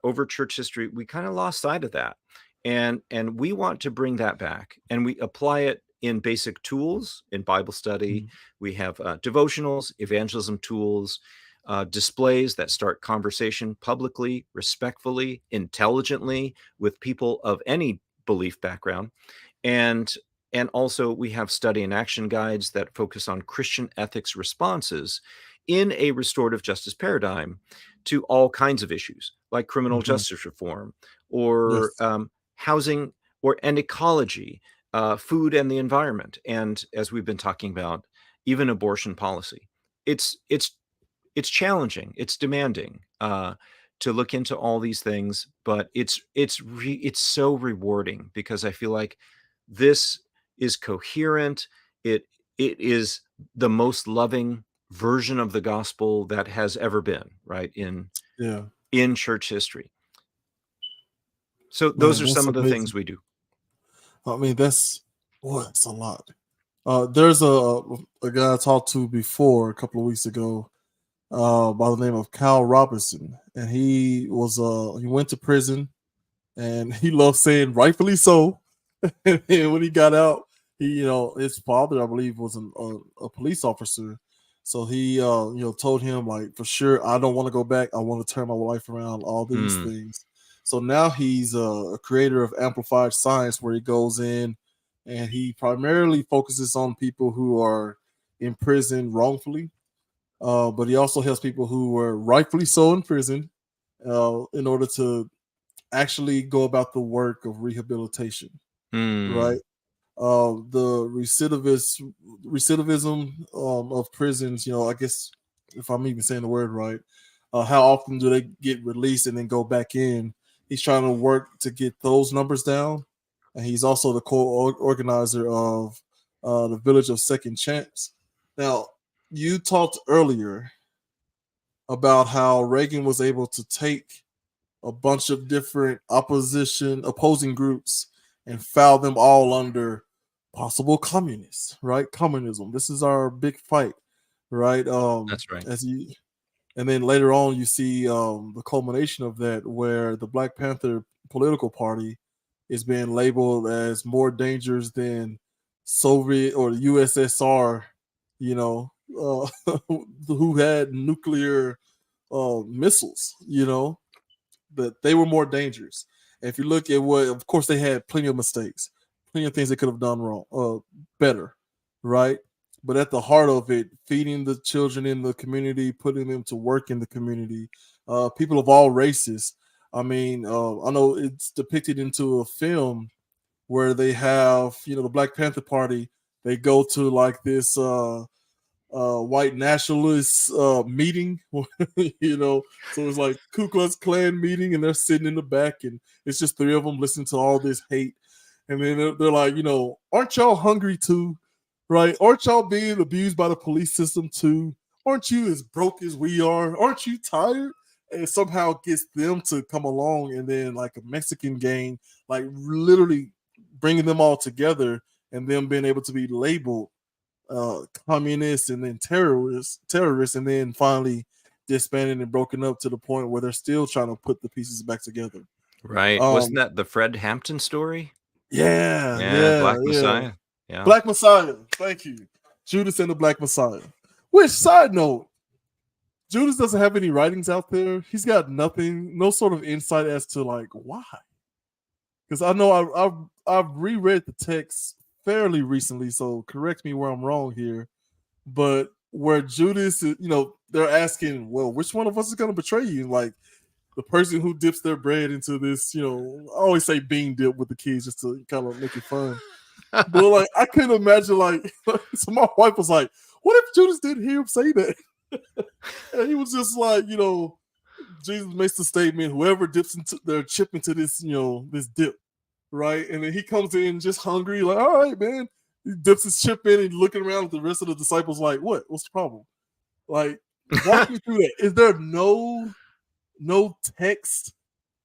over church history, we kind of lost sight of that, and we want to bring that back, and we apply it in basic tools in Bible study. Mhm. We have devotionals, evangelism tools, displays that start conversation publicly, respectfully, intelligently with people of any belief background, and and also we have study and action guides that focus on Christian ethics responses in a restorative justice paradigm to all kinds of issues like criminal Mhm. justice reform or Yes. housing or and ecology, food and the environment, and as we've been talking about, even abortion policy. It's it's challenging, it's demanding to look into all these things, but it's so rewarding because I feel like this is coherent. It is the most loving version of the gospel that has ever been, right, Yeah. in church history. So those Man, are that's some of the things amazing. we do. I mean, that's a lot. There's a guy I talked to before a couple of weeks ago, by the name of Kyle Robinson, and he went to prison, and he loved saying rightfully so. And when he got out, his father, I believe, was a police officer. So he, told him like for sure, I don't want to go back. I want to turn my life around. All these Mm, things. So now he's a creator of Amplified Science, where he goes in and he primarily focuses on people who are in prison wrongfully. But he also helps people who were rightfully so in prison, in order to actually go about the work of rehabilitation, right? mm, The recidivism of prisons. I guess if I'm even saying the word right, how often do they get released and then go back in? He's trying to work to get those numbers down, and he's also the co-organizer of the Village of Second Chance. Now, you talked earlier about how Reagan was able to take a bunch of different opposing groups and file them all under possible communists, right? Communism. This is our big fight, right? that's right. As you And then later on, you see the culmination of that, where the Black Panther political party is being labeled as more dangerous than Soviet or the USSR, you know, who had nuclear missiles, that they were more dangerous. And if you look at what, of course, they had plenty of mistakes, plenty of things they could have done wrong, better, right? But at the heart of it, feeding the children in the community, putting them to work in the community, people of all races. I mean, I know it's depicted into a film where they have, the Black Panther Party. They go to like this white nationalist meeting, so it's like Ku Klux Klan meeting, and they're sitting in the back, and it's just three of them listening to all this hate, and then they're like, aren't y'all hungry too, right? Aren't y'all being abused by the police system too? Aren't you as broke as we are? Aren't you tired? And somehow gets them to come along, and then like a Mexican gang, like literally bringing them all together, and them being able to be labeled communists and then terrorists, and then finally disbanded and broken up to the point where they're still trying to put the pieces back together. Right. Wasn't Um, that the Fred Hampton story? yeah, Yeah, yeah, Black yeah. Messiah. Yeah. Black Messiah. Thank you, Judas and the Black Messiah. Which, side note, Judas doesn't have any writings out there. He's got nothing, no sort of insight as to like why. Because I know I've reread the text fairly recently, so correct me where I'm wrong here. But where Judas, they're asking, well, which one of us is going to betray you? Like the person who dips their bread into this, I always say bean dip with the kids just to kind of make it fun. But like, I couldn't imagine, like, so my wife was like, what if Judas didn't hear him say that? And he was just like, Jesus makes the statement, whoever dips into their chip into this, this dip, right? And then he comes in just hungry, like, all right, man. He dips his chip in and looking around at the rest of the disciples, like, what? What's the problem? Like, walk me through that. Is there no text,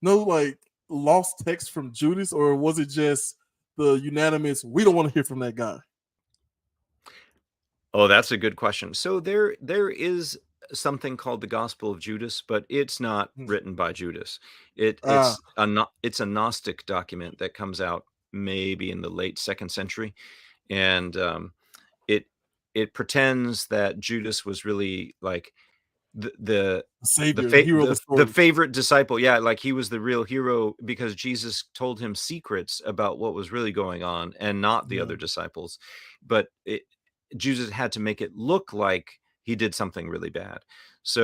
no like lost text from Judas, or was it just the unanimous? We don't want to hear from that guy. Oh, that's a good question. So there is something called the Gospel of Judas, but it's not Hmm. written by Judas. Ah, It's a Gnostic document that comes out maybe in the late second century, and it it pretends that Judas was really like the the the savior, the hero of the the story. favorite disciple. Yeah, like he was the real hero because Jesus told him secrets about what was really going on and not the Yeah, other disciples. But Jesus had to make it look like he did something really bad.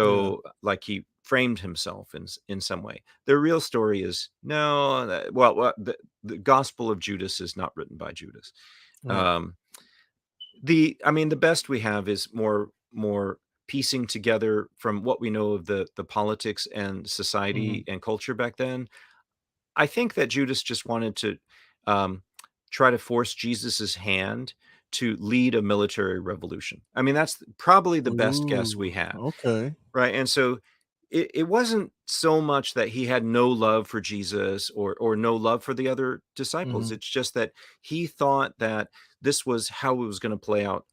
yeah, So like he framed himself in some way. The real story is no, the Gospel of Judas is not written by Judas. right. Um, I mean, the best we have is more piecing together from what we know of the politics and Hmm. society and culture back then. I think that Judas just wanted to um, try to force Jesus's hand to lead a military revolution. I mean, that's probably the best guess we Ooh, have. okay. Right, and so it wasn't so much that he had no love for Jesus or no love for the other disciples. Hmm. It's just that he thought that this was how it was gonna play out.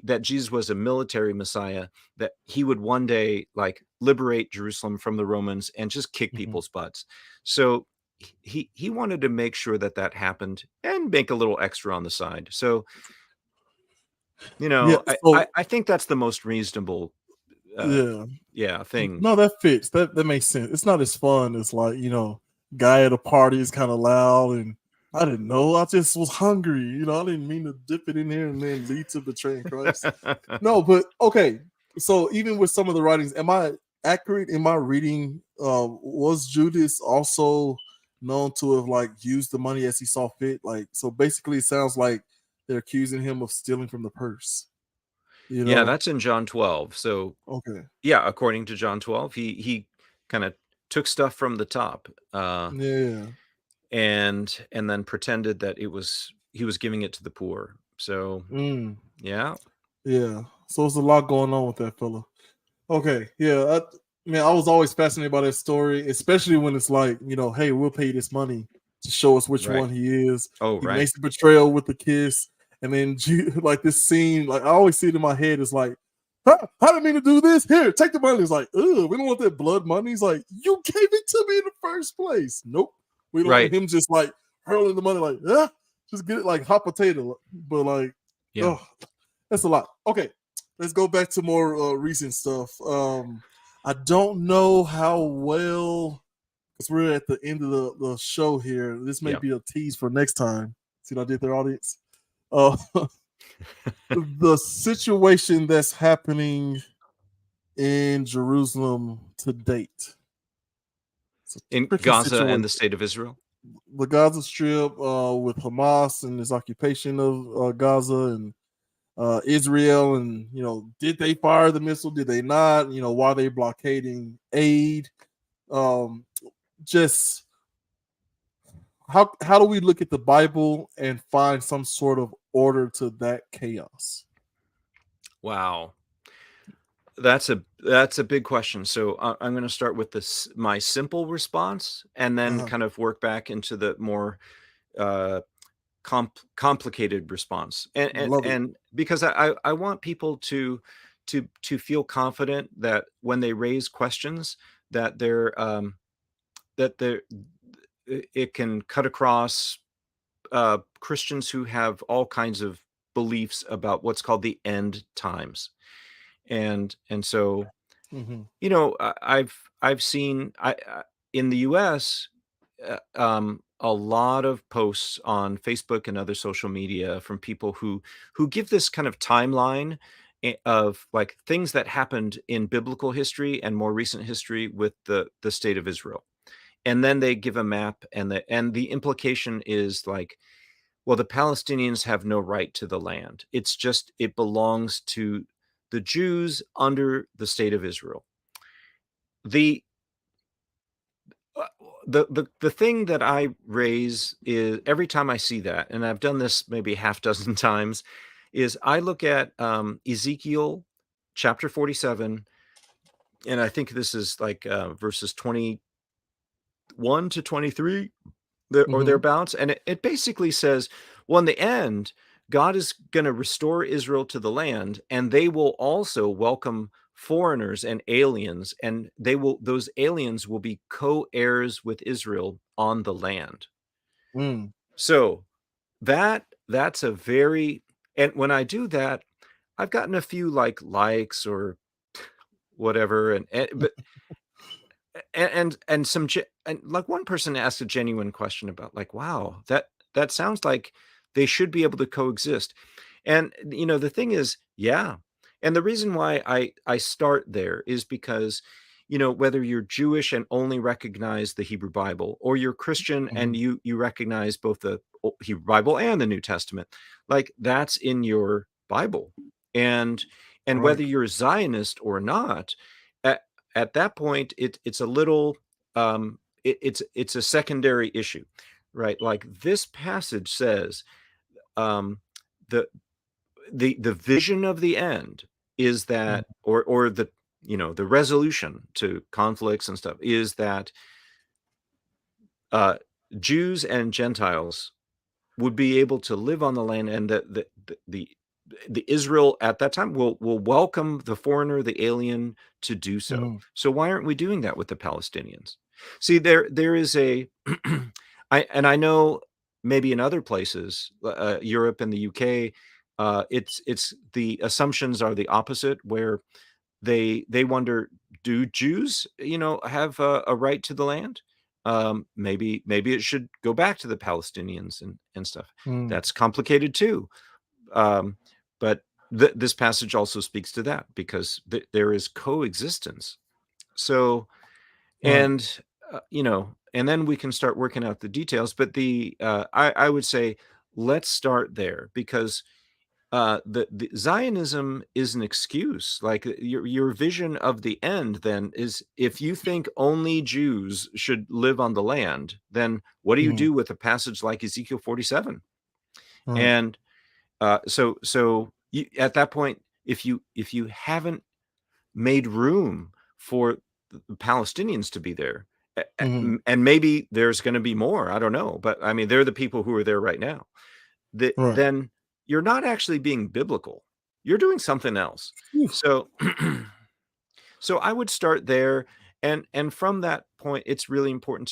That Jesus was a military Messiah, that he would one day, like, liberate Jerusalem from the Romans and just kick Hmm. people's butts. So, he wanted to make sure that that happened and make a little extra on the side. So, Yeah. I think that's the most reasonable, uh, Yeah. yeah, thing. No, that fits. That makes sense. It's not as fun as like, guy at a party is kind of loud and I didn't know. I just was hungry. I didn't mean to dip it in here and then lead to betraying Christ. No, but okay. So even with some of the writings, am I accurate in my reading? Was Judas also known to have like used the money as he saw fit? Like, so basically, it sounds like they're accusing him of stealing from the purse. You Yeah, know? that's in John 12. So, Okay. yeah, according to John 12, he kinda took stuff from the top, Yeah. and then pretended that he was giving it to the poor. So, Mm. yeah, Yeah. So there's a lot going on with that fella. Okay, yeah, man, I was always fascinated by that story, especially when it's like, hey, we'll pay you this money to show us which right. one he is. Oh, He right. makes the betrayal with the kiss, and then like this scene, like I always see it in my head. It's like, huh, I didn't mean to do this. Here, take the money. It's like, ugh, we don't want that blood money. He's like, you gave it to me in the first place. Nope, we don't. Right. Him just like hurling the money, like, just get it like hot potato. But like, Yeah. oh, that's a lot. Okay, let's go back to more recent stuff. I don't know how well because we're at the end of the show here. This may Yeah. be a tease for next time. See what I did there, audience? Uh, the situation that's happening in Jerusalem to date. It's a In tricky Gaza and situation. the state of Israel? The Gaza Strip with Hamas and its occupation of Gaza and Israel, and did they fire the missile? Did they not? Why are they blockading aid? Um, just how do we look at the Bible and find some sort of order to that chaos? Wow. That's a big question. So, I'm gonna start with this my simple response and then Uh-huh. kind of work back into the more, uh complicated response. Love it. And because I want people to feel confident that when they raise questions that they're it can cut across Christians who have all kinds of beliefs about what's called the end times. And so, Hmm. I've seen in the US a lot of posts on Facebook and other social media from people who give this kind of timeline of like things that happened in biblical history and more recent history with the state of Israel. And then they give a map, and the implication is like, well, the Palestinians have no right to the land. It's just it belongs to the Jews under the state of Israel. The Uh, the thing that I raise is every time I see that, and I've done this maybe half dozen times, is I look at Ezekiel chapter 47, and I think this is like verses 21 to 23 or Hmm. thereabouts, and it basically says, well, in the end, God is going to restore Israel to the land, and they will also welcome foreigners and aliens, and those aliens will be co-heirs with Israel on the land. Mm. So that's a very, and when I do that, I've gotten a few likes or whatever, but and some and like one person asked a genuine question about like, wow, that sounds like they should be able to coexist. And the thing is, yeah. And the reason why I start there is because whether you're Jewish and only recognize the Hebrew Bible, or you're Christian and Mhm. you recognize both the Hebrew Bible and the New Testament, like that's in your Bible. And Right. whether you're a Zionist or not, at that point it's a little it's a secondary issue, right? Like this passage says, um the the vision of the end is Mhm. that, or the the resolution to conflicts and stuff is that uh Jews and Gentiles would be able to live on the land, and the Israel at that time will welcome the foreigner, the alien, to do so. Mhm. So why aren't we doing that with the Palestinians? See, there is a I know maybe in other places, Europe and the UK, it's the assumptions are the opposite, where they wonder, do Jews, have a right to the land? Maybe it should go back to the Palestinians and stuff. Mm. That's complicated too. Um, but this passage also speaks to that, because there is coexistence. So, Right. and and then we can start working out the details. But I would say let's start there, because the Zionism is an excuse. Like your vision of the end then is, if you think only Jews should live on the land, then what do you Mhm. do with a passage like Ezekiel 47? Right. And so at that point, if you haven't made room for the Palestinians to be there, Mhm. and maybe there's going to be more, I don't know, but I mean they're the people who are there right now, Right. then you're not actually being biblical. You're doing something else. Phew. So so I would start there, and from that point, it's really important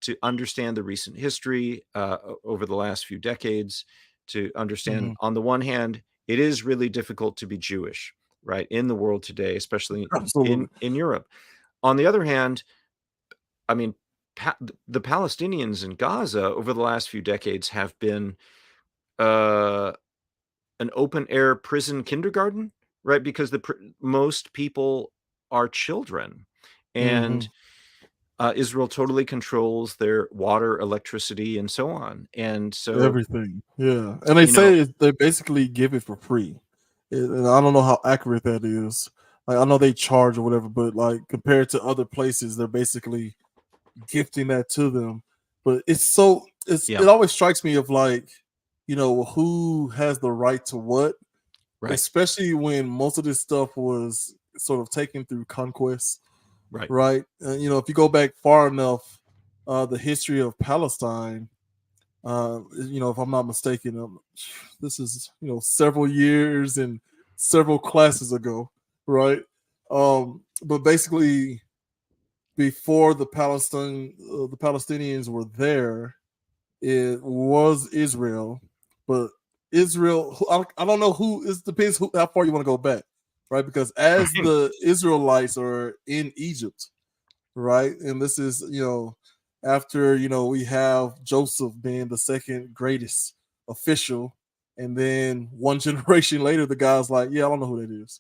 to understand the recent history over the last few decades, to understand, Mhm. on the one hand, it is really difficult to be Jewish, right, in the world today, especially Absolutely. in Europe. On the other hand, I mean, the Palestinians in Gaza over the last few decades have been uh, an open air prison kindergarten, right? Because most people are children, and Mhm. Israel totally controls their water, electricity, and so on. And so, Everything. Yeah. And they you know, say they basically give it for free. And I don't know how accurate that is. Like I know they charge or whatever, but like compared to other places, they're basically gifting that to them. But it yeah, always strikes me of like, who has the right to what, right, especially when most of this stuff was sort of taken through conquest, right, right? If you go back far enough, the history of Palestine, if I'm not mistaken, this is several years and several classes ago, right? But basically, before the Palestinians were there, it was Israel, but Israel. I don't know who. It depends how far you want to go back, right? Because as right. the Israelites are in Egypt, right, and this is after we have Joseph being the second greatest official, and then one generation later, the guy's like, yeah, I don't know who that is.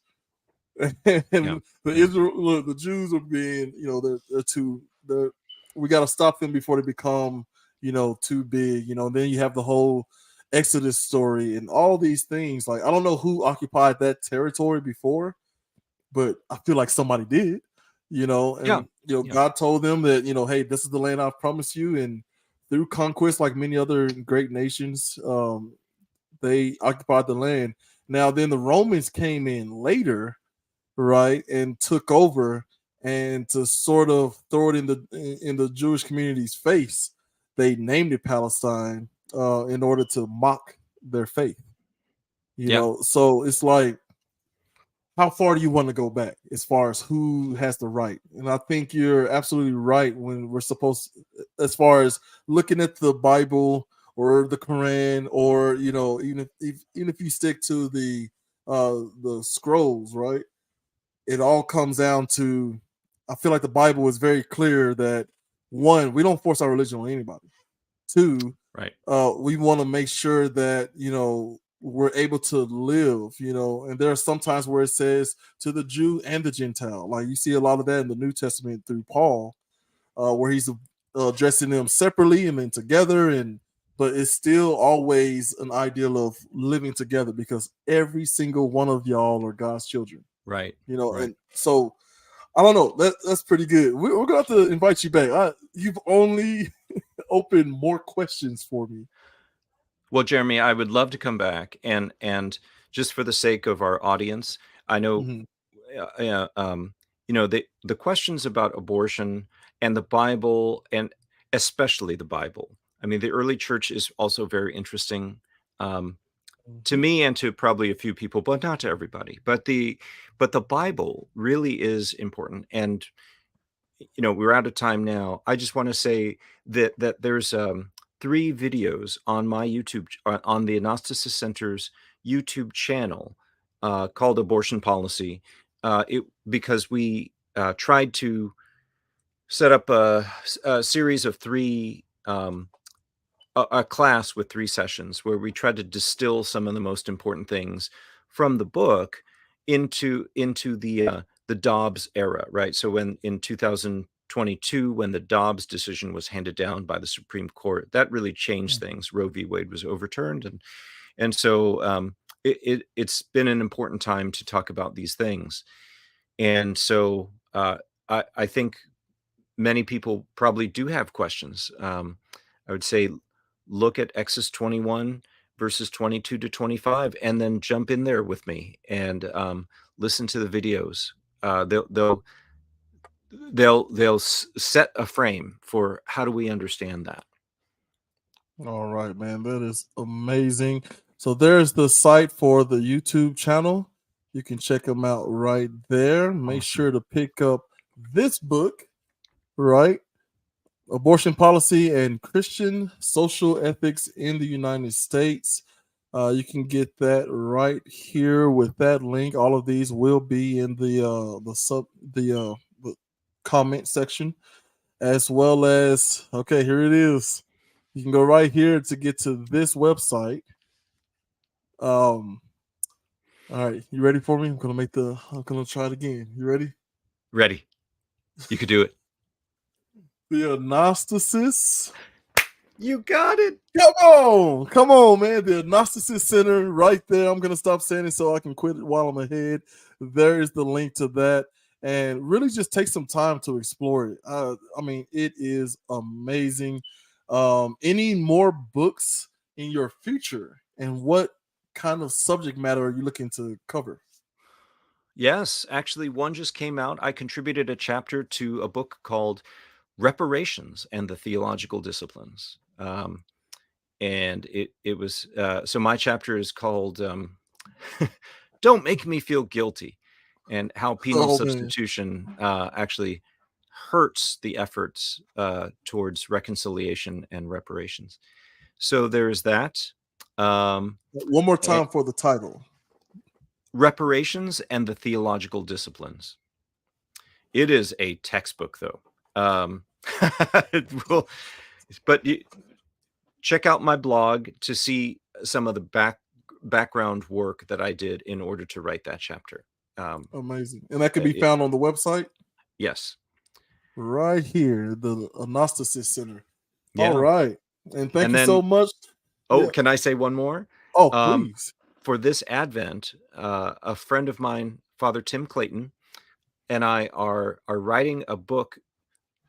Yeah, And yeah, the Jews are being, they're we got to stop them before they become, too big. And then you have the whole Exodus story and all these things. Like I don't know who occupied that territory before, but I feel like somebody did. yeah, And yeah, God told them that hey, this is the land I've promised you, and through conquest, like many other great nations, they occupied the land. Now, then the Romans came in later, right, and took over, and to sort of throw it in the Jewish community's face, they named it Palestine in order to mock their faith. yeah, So it's like how far do you want to go back as far as who has the right? And I think you're absolutely right when we're supposed, as far as looking at the Bible or the Quran, or even if you stick to the scrolls, right? It all comes down to, I feel like the Bible is very clear that, one, we don't force our religion on anybody. Two, Right. we want to make sure that we're able to live. And there are some times where it says to the Jew and the Gentile. Like you see a lot of that in the New Testament through Paul, where he's addressing them separately and then together, but it's still always an ideal of living together because every single one of y'all are God's children. Right. Right. And so I don't know. That's pretty good. We're going to have to invite you back. You've only opened more questions for me. Well, Jeremy, I would love to come back, and just for the sake of our audience, I know, Mm-hmm. the questions about abortion and the Bible, and especially the Bible. I mean, the early church is also very interesting, to Mm-hmm. me and to probably a few people, but not to everybody. But the Bible really is important. And we're out of time now. I just want to say that there's 3 videos on my YouTube, on the Anastasis Center's YouTube channel, called Abortion Policy. Because we tried to set up a series of 3, a class with 3 sessions where we tried to distill some of the most important things from the book into the Dobbs era, right? So when in 2022, when the Dobbs decision was handed down by the Supreme Court, that really changed things. Roe v. Wade was overturned, and so it's been an important time to talk about these things. And so I think many people probably do have questions. I would say look at Exodus 21 verses 22 to 25, and then jump in there with me and listen to the videos. They'll set a frame for how do we understand that. All right, man. That is amazing. So there's the site for the YouTube channel. You can check them out right there. Make Awesome. sure to pick up this book, right? Abortion Policy and Christian Social Ethics in the United States. You can get that right here with that link. All of these will be in the comment section, as well as, okay, here it is. You can go right here to get to this website. All right, you ready for me? I'm gonna try it again. You ready? Ready? You could do it. The Anastasis. You got it. Come on, man. The Anastasis Center right there. I'm gonna stop saying it so I can quit it while I'm ahead. There is the link to that. And really just take some time to explore it. I mean, it is amazing. Any more books in your future, and what kind of subject matter are you looking to cover? Yes, actually, one just came out. I contributed a chapter to a book called Reparations and the Theological Disciplines. And it was so my chapter is called Don't Make Me Feel Guilty, and how penal Oh man, substitution actually hurts the efforts towards reconciliation and reparations. So there's that. one more time for the title. Reparations and the Theological Disciplines. It is a textbook, though. Well, but check out my blog to see some of the background work that I did in order to write that chapter. Amazing, and that can be found on the website. Yes, Right here, the Anastasis Center. All yeah, right, and thank and you so then much. oh, Yeah. can I say one more? Oh, Um, please. for this Advent, a friend of mine, Father Tim Clayton, and I are writing a book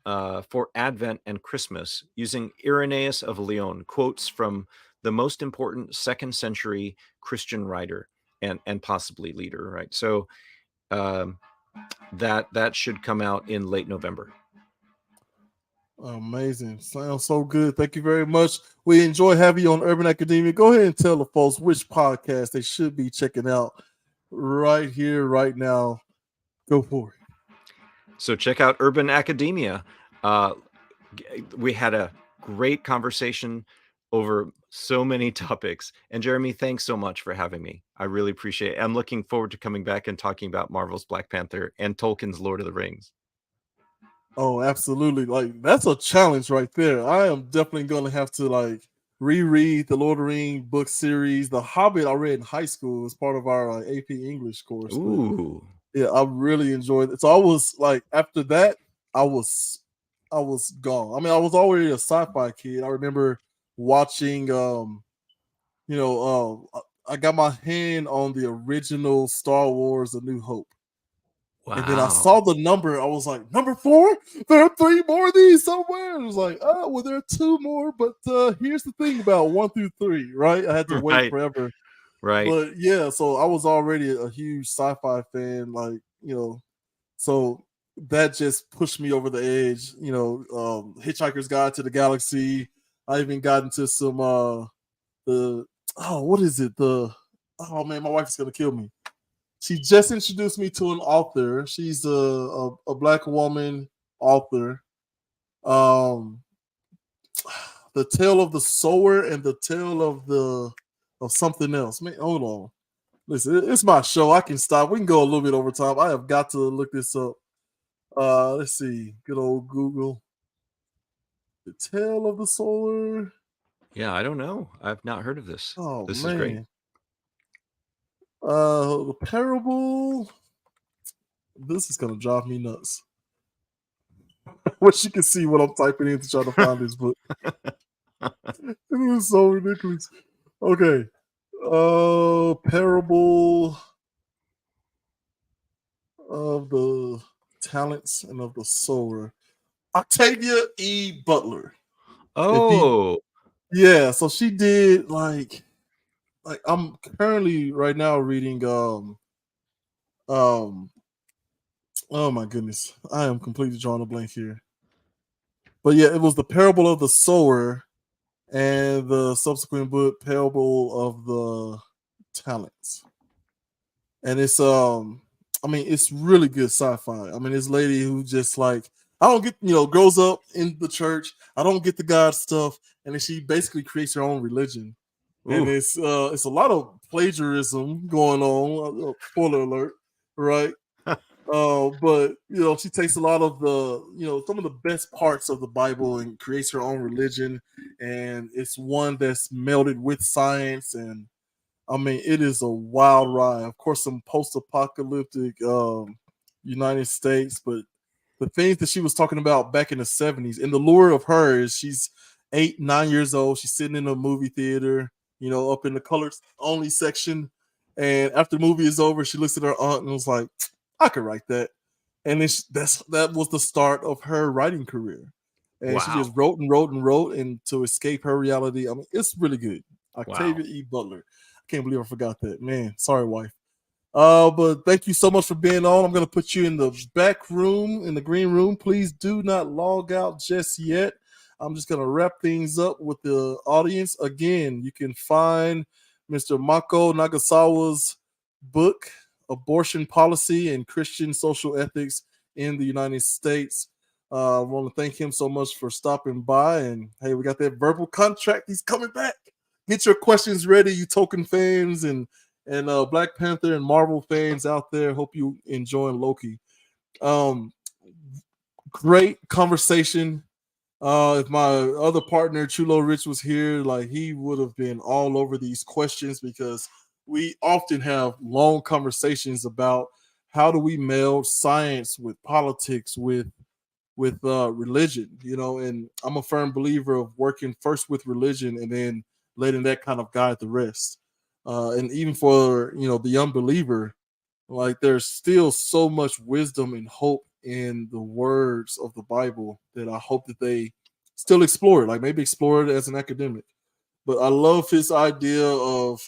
for Advent and Christmas using Irenaeus of Lyon, quotes from the most important second century Christian writer and possibly leader, right? So um, that should come out in late November. Amazing. Sounds so good. Thank you very much. We enjoy having you on Urban Academia. Go ahead and tell the folks which podcast they should be checking out right here, right now. Go for it. So check out Urban Academia. Uh, we had a great conversation over so many topics. And Jeremy, thanks so much for having me. I really appreciate it. I'm looking forward to coming back and talking about Marvel's Black Panther and Tolkien's Lord of the Rings. Oh, absolutely. Like that's a challenge right there. I am definitely gonna have to like reread the Lord of the Rings book series. The Hobbit I read in high school as part of our AP English course, but Ooh. yeah, I really enjoyed it. So I was like, after that, I was, I was gone. I mean, I was already a sci-fi kid. I remember watching, I got my hand on the original Star Wars: A New Hope. And then I Wow. saw the number. I was like, number four? There are three more of these somewhere. I was like, oh, well, there are two more. But here's the thing about one through three, right? I had to wait Right. forever. Right. But yeah, so I was already a huge sci-fi fan. Like, so that just pushed me over the edge. Hitchhiker's Guide to the Galaxy. I even got into some the what is it? Oh man, my wife's gonna kill me. She just introduced me to an author. She's a black woman author. Um, the Tale of the Sower and the Tale of something else. Man, hold on. Listen, it's my show. I can stop. We can go a little bit over time. I have got to look this up. Let's see. Good old Google. The Tale of the Sower. Yeah, I don't know. I've not heard of this. Oh This is great. man. The parable. This is gonna drive me nuts. Wish you can see what I'm typing in to try to find this book. It is so ridiculous. Okay. Parable of the Talents and of the Sower. Octavia E. Butler. If he, Oh, yeah, so she did like I'm currently right now reading um oh my goodness, I am completely drawing a blank here. But yeah, it was the Parable of the Sower and the subsequent book Parable of the Talents. And it's I mean it's really good sci-fi. I mean this lady who just like I don't get grows up in the church. I don't get the God stuff, and then she basically creates her own religion. And ooh, it's a lot of plagiarism going on. Spoiler alert, right? But she takes a lot of the some of the best parts of the Bible and creates her own religion, and it's one that's melded with science. And I mean, it is a wild ride. Of course, some post-apocalyptic United States, but the things that she was talking about back in the 70s, and the lure of her is she's 8, 9 years old. She's sitting in a movie theater, up in the colors only section. And after the movie is over, she looks at her aunt and was like, I could write that. And then that was the start of her writing career. And she just wow. wrote and wrote and wrote, and to escape her reality. I mean, it's really good. Wow. Octavia E. Butler. I can't believe I forgot that. Man, sorry, wife. But thank you so much for being on. I'm going to put you in the back room, in the green room. Please do not log out just yet. I'm just going to wrap things up with the audience. Again, you can find Mr. Mako Nagasawa's book, Abortion Policy and Christian Social Ethics in the United States. I want to thank him so much for stopping by. And hey, we got that verbal contract. He's coming back. Get your questions ready, you Token fans and Black Panther and Marvel fans out there. Hope you enjoying Loki. Um, Great conversation. If my other partner Chulo Rich was here, like he would have been all over these questions because we often have long conversations about how do we meld science with politics with religion, and I'm a firm believer of working first with religion and then letting that kind of guide the rest. And even for the unbeliever, like there's still so much wisdom and hope in the words of the Bible that I hope that they still explore it, like maybe explore it as an academic. But I love his idea of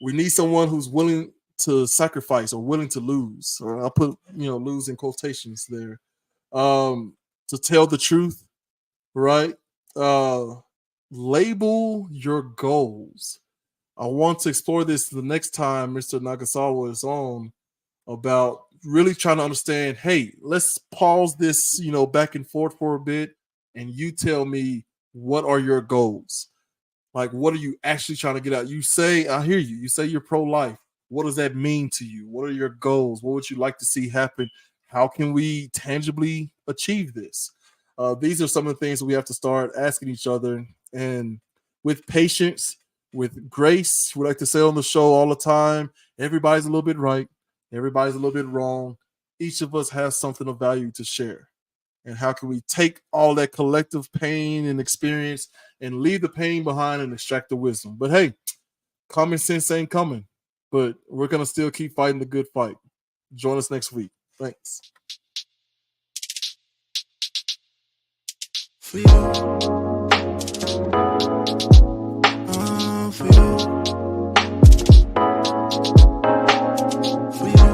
we need someone who's willing to sacrifice or willing to lose, or I'll put lose in quotations there, um, to tell the truth, right? Uh, Label your goals. I want to explore this the next time Mr. Nagasawa is on, about really trying to understand, hey, let's pause this, back and forth for a bit, and you tell me, what are your goals? Like, what are you actually trying to get out? You say, I hear you. You say you're pro-life. What does that mean to you? What are your goals? What would you like to see happen? How can we tangibly achieve this? These are some of the things that we have to start asking each other, and with patience, with grace. We like to say on the show all the time, everybody's a little bit right, everybody's a little bit wrong. Each of us has something of value to share. And how can we take all that collective pain and experience and leave the pain behind and extract the wisdom? But hey, common sense ain't coming, but we're going to still keep fighting the good fight. Join us next week. Thanks. For you. For you. For you.